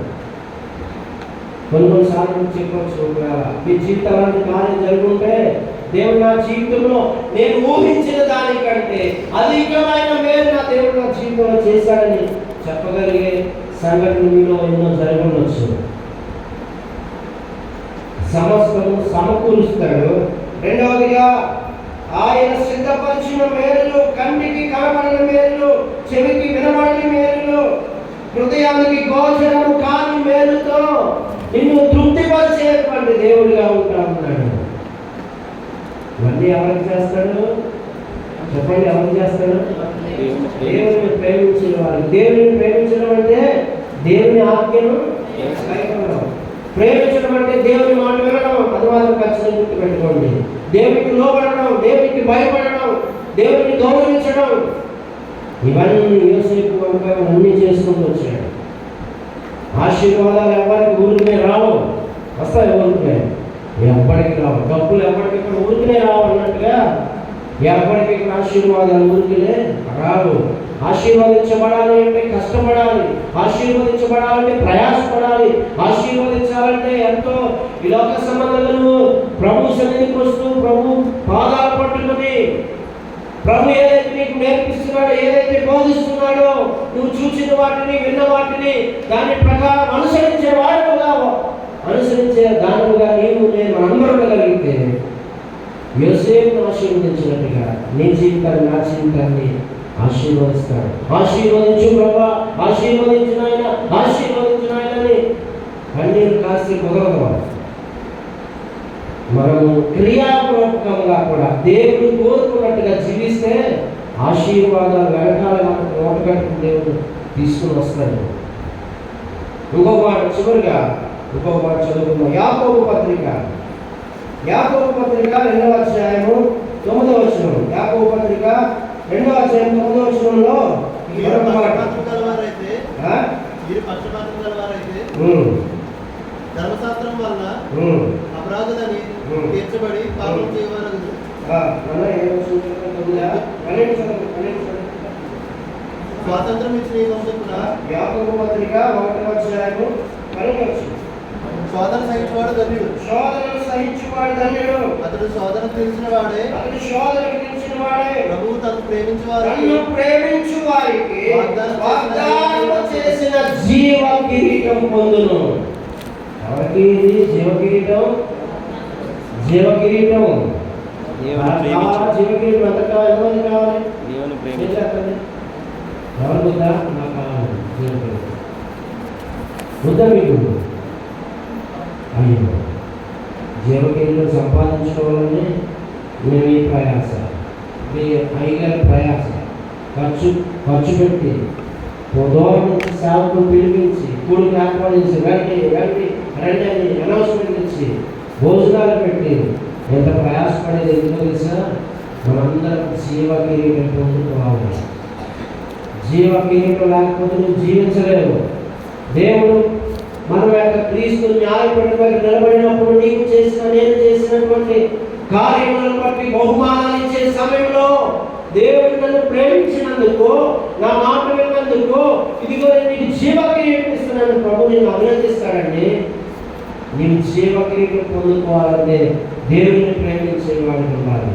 కొన్నిసార్లు చెప్పవచ్చు, మీ జీవితానికి కార్యం జరుగుంటే దేవుడు నా జీవితంలో నేను ఊహించిన దానికంటే అధికమైన మేలు నా దేవుడు నా జీవితంలో చేశాడని చెప్పగలిగే సంఘటన మీలో ఎన్నో జరగవచ్చు. సమస్తము సమకూరుస్తాడు. రెండవదిగా ఆయన సిద్ధపరిచిన మేలులు, కంటికి కనబడిన మేలులు, చెవికి వినబడిన మేలులు, హృదయానికి గోచరము కాని మేలుతో నిన్ను తృప్తిపరిచేటువంటి దేవుడిగా ఉంటా ఉన్నాడు. ఇవన్నీ ఎవరికి చేస్తాడు చెప్పండి, ఎవరికి చేస్తాడు? దేవుని ప్రేమించిన వారు. దేవుని ప్రేమించడం అంటే దేవుని ఆజ్ఞను కైకొనడం. ప్రేమించడం అంటే దేవుని మాట వినడం. అది మాత్రం ఖచ్చితంగా గుర్తుపెట్టుకోండి. దేవునికి లోబడడం, దేవునికి భయపడడం, దేవునికి గౌరవించడం, ఇవన్నీ యోసేపు అన్నీ చేసుకుంటూ వచ్చాడు. ఆశీర్వాదాలు ఎవరికి ఊరికే రావు, వస్తాయి ఊరికే, ఎప్పటికి రావు. డబ్బులు ఎప్పటికి ఇక్కడ ఊరికనే రావు అన్నట్టుగా ఎప్పటికి ఇక్కడ ఆశీర్వాదాలు ఊరికనే రావు. ఆశీర్వదించబడాలి అంటే కష్టపడాలి, ఆశీర్వదించబడాలంటే ప్రయాసపడాలి, ఆశీర్వదించాలంటే ఎంతో ఈ లోక సంబంధాలను ప్రభు సన్నిధికి వస్తూ ప్రభు పాదాలు పట్టుకుని ప్రభు ఏదైతే నీకు నేర్పిస్తున్నాడో, ఏదైతే బోధిస్తున్నాడో, నువ్వు చూసిన వాటిని విన్న వాటిని దాని ప్రకారం అనుసరించే వాడుగా, అనుసరించే దానిగా నీవు నేను అందరూ ఉండగలిగితే యోసేపును ఆశీర్వదించినట్టుగా నీ జీవితాన్ని, నా జీవితాన్ని ఆశీర్వదిస్తాడు. ఆశీర్వదించు ప్రభా, ఆశీర్వదించిన ఆయన, ఆశీర్వదించిన ఆయనని కన్నీరు కాసి కుదరదు. మనము క్రియాపూర్వకంగా కూడా దేవుడు కోరుకున్నట్టుగా జీవిస్తే ఆశీర్వాదాలు వెనకాల నోటగట్టుకుని దేవుడు తీసుకుని వస్తాడు. ఇంకొక మాట చివరిగా ఇంకొక మాట చదువుకున్నాం. యాకోబు పత్రిక 2వ అధ్యాయము 9వ వచనం. యాకోబు పత్రిక 2వ అధ్యాయం 9వ వచనంలో మీరు పక్షపాతం గలవారైతే ధర్మశాస్త్రం వలన అపరాధులని తీర్చబడి పాపం చేయవలదు. స్వాతంత్రం ఇచ్చిన ఈ వంశమున యాకోబు పత్రిక 1వ అధ్యాయము 12వ వచనం. శోధన సహించువాడు ధన్యుడు. శోధనను సహించువాడు ధన్యుడు. అతడు శోధన తెలిసిన వాడే. అతడు శోధన తెలిసిన వాడే. ప్రభువు తను ప్రేమించు వారికి వాగ్దానం చేసిన జీవ కిరీటం పొందును. ఎవరికి ఇది జీవ కిరీటం? జీవ కిరీటం. జీవ కిరీటం ఎంత కావాలి? ఎంతమంది కావాలి? ఎవరు వద్దా? నాకు కావాలి జీవ కిరీటం. వద్దా మీకు? అయ్యో, జీవకిరీటం సంపాదించుకోవాలని మేము ఈ ప్రయాస, మీ అయ్యగారి ప్రయాస, ఖర్చు పెట్టి దూరం నుంచి సేవకులు పిలిపించి కూడికి ఏర్పాటు రండి అని అనౌన్స్మెంట్ ఇచ్చి భోజనాలు పెట్టి ఎంత ప్రయాసపడేది ఎందుకో తెలుసా? మనందరం జీవ కిరీటం పొందుకోవాలి. జీవ కిరీటం లేకపోతే నువ్వు జీవించలేవు. దేవుడు మనం యొక్క క్రీస్తు న్యాయపడిపైకి నిలబడినప్పుడు నీకు చేసిన నేను చేసినటువంటి కార్యములను బట్టి బహుమానాలు ఇచ్చే సమయంలో దేవుడు నన్ను ప్రేమించినందుకు, నా మాట విన్నందుకు, ఇదిగో నీకు జీవ కిరీటం ఇస్తున్నాను ప్రభు నేను అభినందిస్తాడండి. నీవు జీవ కిరీటం పొందుకోవాలంటే దేవుడిని ప్రేమించే వారికి ఉండాలి.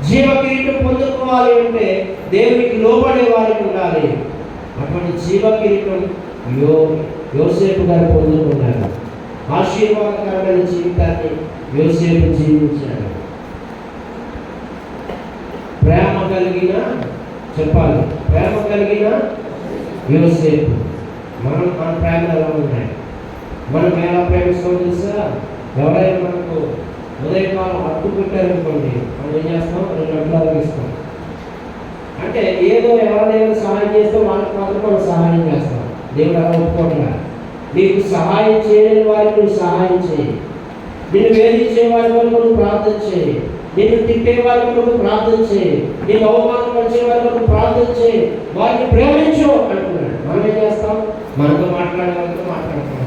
జీవ కిరీటం పొందుకోవాలి అంటే దేవునికి లోబడే వారికి ఉండాలి. అటువంటి జీవ కిరీటం యోసేపు గారు పొందుకున్నారు. ఆశీర్వాదకరమైన జీవితాన్ని యోసేపు జీవించాడు. ప్రేమ కలిగిన చెప్పాలి, ప్రేమ కలిగిన యోసేపు. మన ప్రేమ ఎలా ఉన్నాయి? మనం ఎలా ప్రేమిస్తాం తెలుసా? ఎవరైనా మనకు ఉదయకాలం అడ్డు పెట్టారనుకోండి, మనం ఏం చేస్తాం? 2 గంటలు అలగిస్తాం. అంటే ఏదో ఎవరైనా సహాయం చేస్తే వాళ్ళకి మాత్రం మనం సహాయం చేస్తాం. దేవుడు అలా ఒప్పుకోవట్లా. నీకు సహాయం చేయని వారికి నువ్వు సహాయం చేయి. నిన్ను వేధించే వారి వరకు నువ్వు ప్రార్థన చేయి. నిన్ను తిట్టే వారి వరకు ప్రార్థన చేయి. నిన్ను అవమానపరిచే వారి వరకు ప్రార్థన చేయి. వారిని ప్రేమించు అంటున్నాడు. మనం ఏం చేస్తాం? మనతో మాట్లాడే వారితో మాట్లాడతాం.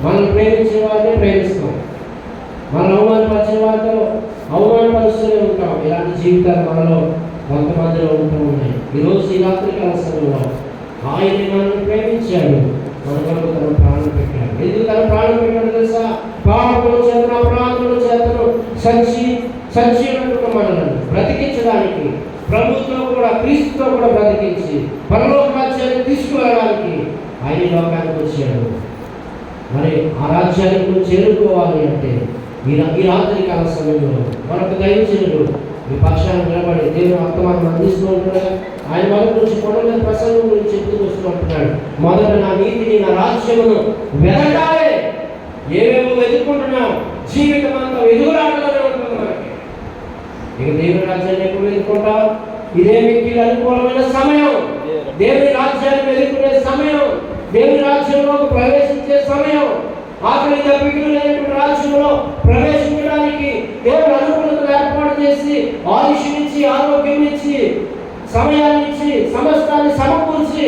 మనల్ని ప్రేమించే వారిని ప్రేమిస్తాం. మనల్ని అవమానపరిచే వారితో అవమానపరుస్తూనే ఉంటాం. ఇలాంటి జీవితాలు మనలో కొంతమందిలో ఉంటూ ఉన్నాయి. ఈరోజు ఈ రాత్రి కాల సమయంలో ఆయన మనల్ని ప్రేమించాడు, మన కొరకు తన ప్రాణం పెట్టాడు. ఎందుకు తన ప్రాణం పెట్టాడు తెలుసా? పాపముల చేతను అపరాధముల చేతను సంచీనట్టుగా మనల్ని బ్రతికించడానికి, ప్రభుత్వం కూడా క్రీస్తుతో కూడా బ్రతికించి పరలోక రాజ్యాన్ని తీసుకువెళ్ళడానికి ఆయన లోకానికి వచ్చాడు. మరి ఆ రాజ్యానికి నువ్వు చేరుకోవాలి అంటే ఈ రాత్రి కాల సమయంలో మనకు దైవజనుడు ఈ పక్షాన్ని నిలబడి దేవుడు వర్తమానం అందిస్తూ ఉంటాడు. ఆయన మొదటి నుంచి కొండ ప్రసంగం గురించి చెప్తూ వస్తూ ఉంటున్నాడు. మొదట నా నీతిని, నా రాజ్యమును వెతకాలి. ఏమేమో వెతుక్కుంటున్నాం, జీవితం అంతా ఎదుగురాటలోనే ఉంటుంది. మనకి ఇక దేవుని రాజ్యాన్ని ఎప్పుడు వెతుకుంటావు? ఇదే మీకు అనుకూలమైన సమయం. దేవుని రాజ్యాన్ని వెతుకునే సమయం, దేవుని రాజ్యంలోకి ప్రవేశించే సమయం. ఆకలి దప్పికలు లేనటువంటి రాజ్యంలో ప్రవేశించడానికి దేవుడు అనుకూలతలు ఏర్పాటు చేసి ఆయుష్నిచ్చి, ఆరోగ్యం ఇచ్చి, సమయాన్ని ఇచ్చి, సమస్తాన్ని సమకూర్చి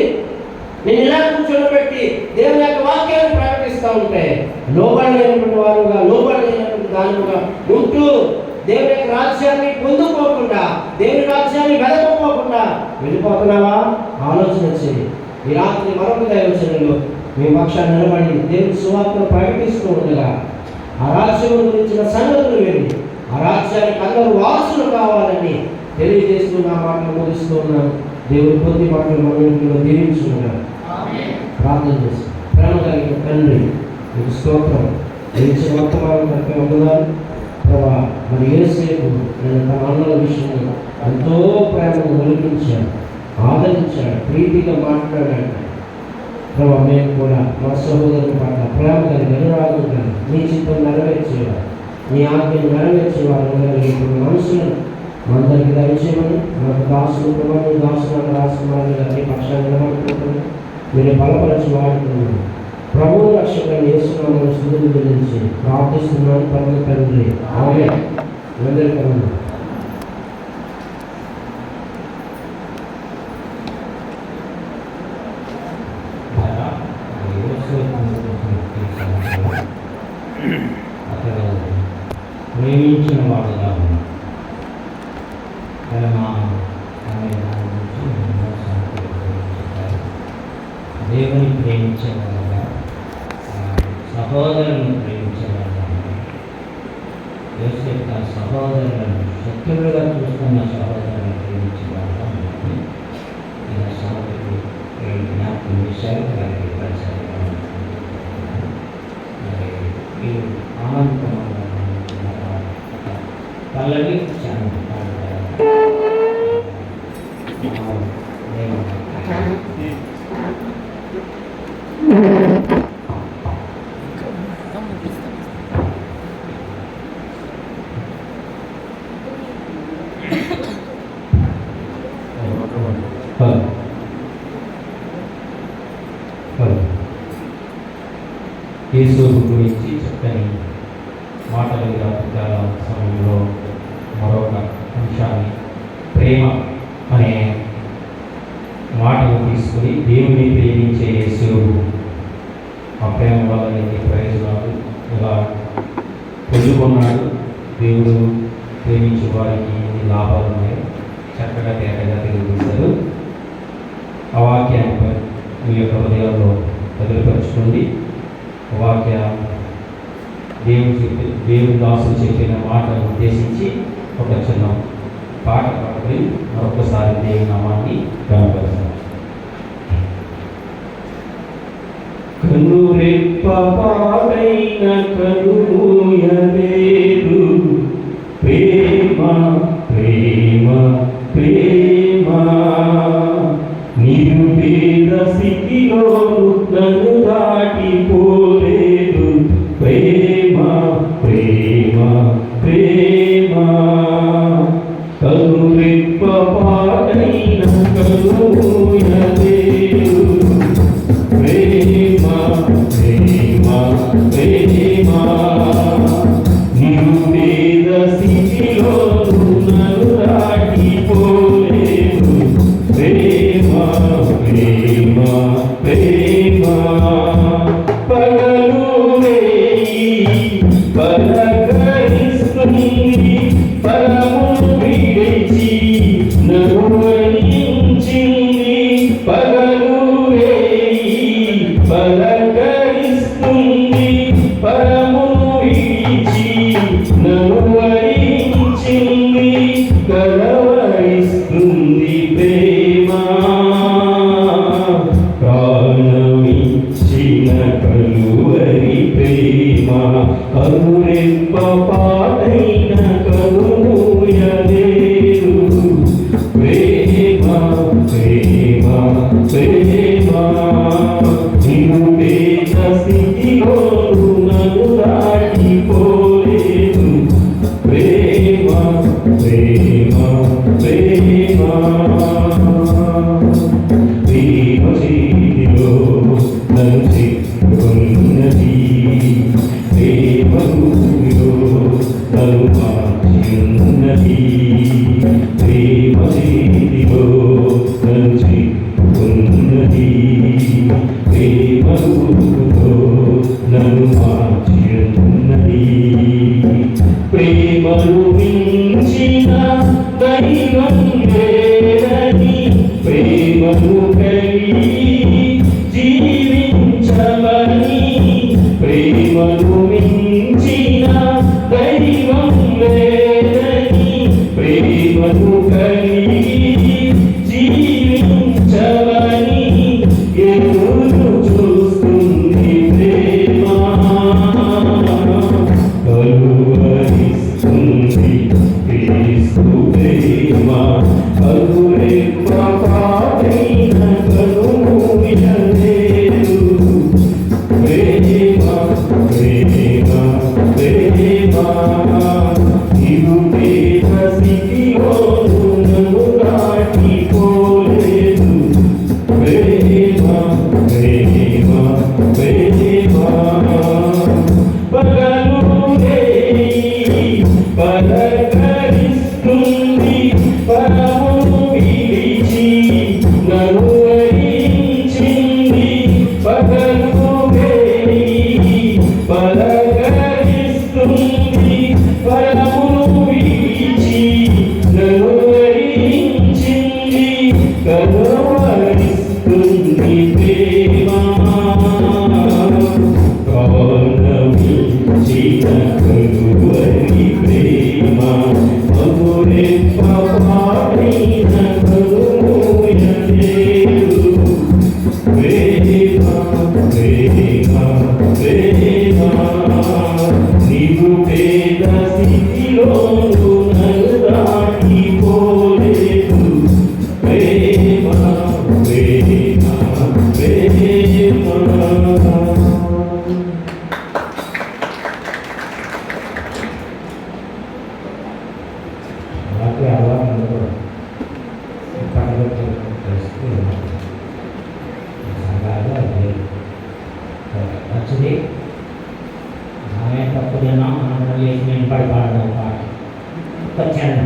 నేను ఇలా కూర్చోబెట్టి దేవుని యొక్క వాక్యాన్ని ప్రకటిస్తూ ఉంటే లోబడలేనటువంటి వారుగా, లోబడలేనటువంటి దానిగా ఉంటూ దేవుని యొక్క రాజ్యాన్ని పొందుకోకుండా, దేవుని రాజ్యాన్ని వెదకపోకుండా వెళ్ళిపోతున్నావా? ఆలోచన చేయి. ఈ రాత్రి మరొక దైవచనంలో మీ పక్షాన్ని నిలబడి దేవుని సువార్తను ప్రకటిస్తూ ఉండగా ఆ రాజ్యం గురించిన సంగతులు విని ఆ రాజ్యానికి అందరూ వారసులు కావాలని తెలియజేస్తూ నా మాటలు ముగిస్తూ ఉన్నాను. దేవుడి కొద్ది మాటలు మన ఇంట్లో దీవించుకున్నాను. ప్రార్థన చేసి, ప్రేమ కలిగిన తండ్రి మీకు స్తోత్రం. ఇచ్చిన వర్తమానం తప్పే ఉంటున్నారు ప్రభా. మరి యేసేపు నేను తన అన్నల విషయంలో ఎంతో ప్రేమను ఒలిపించాను, ఆదరించాడు, ప్రీతిగా మాట్లాడాడు ప్రభా. మేము కూడా మా సహోదరుని పట్ల ప్రేమ కలిగి, అనురాగం కలిగి, నీ చిత్తం నెరవేర్చేవారు, నీ ఆజ్ఞను నెరవేర్చేవారు ఇప్పుడు మనుషులను అందరికీ దయచేయమని మనకు దాసులు ప్రభావం దాసులను రాసుకున్నారని నీ పక్షాన్ని నిలబడుకుంటున్నాను. మీరు బలపరచి వాడుతున్నాను. ప్రభువు రక్షకులను యేసునామమున స్తుతులు చెల్లించి ప్రార్థిస్తున్నాను పరమ తండ్రి. ఆమేన్. అందరికీ ప్రేమించిన వాడుగా దేవుని ప్రేమించేవాళ్ళగా, సహోదరులను ప్రేమించేవాళ్ళగా, యేసు తన సహోదరులను శత్రువులుగా చూస్తున్న సహోదరులను ప్రేమించేవాళ్ళగా ఇలా సాగుతూ జ్ఞాపకం విషయాలు వారికి పరిచయం. మీరు ఆనందకరంగా పల్లవి చాలా యేసు గురించి చక్కని మాటలు రాత్రికాల సమయంలో మరొక అంశాన్ని ప్రేమ అనే మాటను తీసుకుని దేవుని ప్రేమించే యేసు ఆ ప్రేమ వల్ల ఎన్ని ప్రయోజనాలు ఇలా పొందుకున్నాడు, దేవుడు ప్రేమించే వారికి ఎన్ని లాభాలు ఉన్నాయో చక్కగా తేటగా తెలియజేశారు. ఆ వాక్యాన్ని మీ యొక్క హృదయాల్లో బదిలిపరచుకోండి. వాక్య దేవుని దాసులు చెప్పిన మాటను ఉద్దేశించి ఒక చిన్న పాట పాడి మరొకసారి దేవుని నామాన్ని కనపరుస్తాం. కనురెప్ప పాడైన కనుమూయలేదు ప్రేమ ప్రేమ ప్రేమ, నిరుపేద స్థితిలో నన్ను దాటిపోలేదు ప్రేమ ప్రేమ ప్రేమ, కనురెప్ప పాడైన కనుమూయలేదు ప్రేమ ప్రేమ ప్రేమ, నిరుపేద స్థితిలో నన్ను దాటిపోలేదు ప్రేమ ప్రేమ ప్రేమ, పగలు వేయి పలకరిస్తుంది పరమును విడిచి నరువరించింది, పగలు వేయి పలకరిస్తుంది పరమును విడిచి నరువరించింది, కలవరిస్తుంది ప్రేమ, ప్రాణమిచ్చిన కలువరి ప్రేమ, కనురెప్ప పాడైన కనుమూయలేదు ప్రేమ ప్రేమ ప్రేమ, నిరుపేద స్థితిలో నన్ను దాటిపోలేదు ప్రేమ ప్రేమ నన్ను చేరుకున్నది ప్రేమలో నన్ను మార్చిన్నది ప్రేమలో నన్ను చేరుకున్నది ప్రేమలో నన్ను మార్చిన్నది ప్రేమలు మించిన దైవం లేదని ప్రేమను కలిగి జీవించమని ప్రేమను మించిన దైవం లేదని ప్రేమను కలిగి జీవించమని ఎదురు చూస్తుంది ప్రేమ కలువరిస్తుంది క్రీస్తు ప్రేమ కలువే పాపైన కలుమూయలేదు ప్రేమ ప్రేమ ప్రేమ ఇరు పేద స్థితిలోను నన్ను దాటిపోలేదు ప్రేమ ప్రేమ ప్రేమ పగలు పలకరిస్తుంది పరమును విడిచి నన్ను వరించింది పగలు పలకరిస్తుంది పరమును విడిచి నన్ను వరించింది కలువరిస్తుంది ప్రేమ కాలమించిన కలువరి ప్రేమ మధురే పాపైన కలుమూయలేదు ప్రేమ ప్రేమ ప్రేమ నీవు పేద స్థితిలోను నన్ను దాటిపోలేదు ప్రేమ ప్రేమ ప్రేమ అలాగే అలవాటు పండుగ చేస్తూ సంఘాలు అది మంచిది ఆమె తప్పుదేనా మనం లేచి నేను పడి పాడదాం పాట వచ్చాను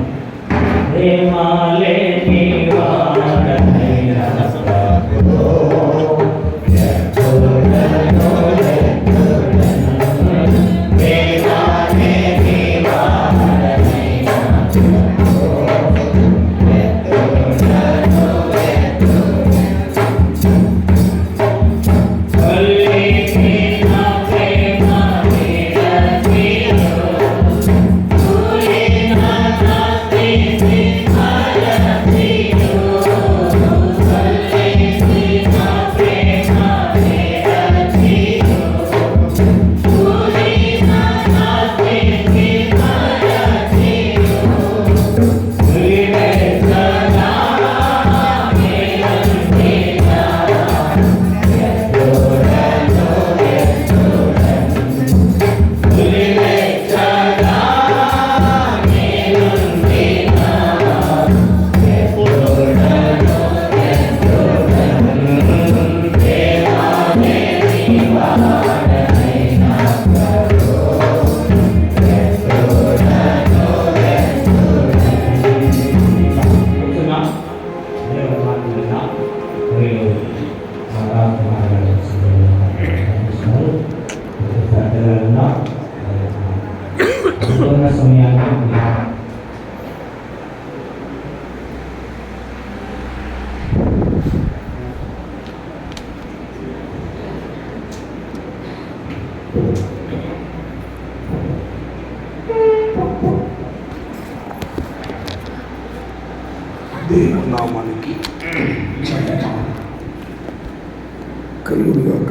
ప్రేమాలేని వాడనైనా సమయాన్ని దేవుని నామానికి కలుగుగాక.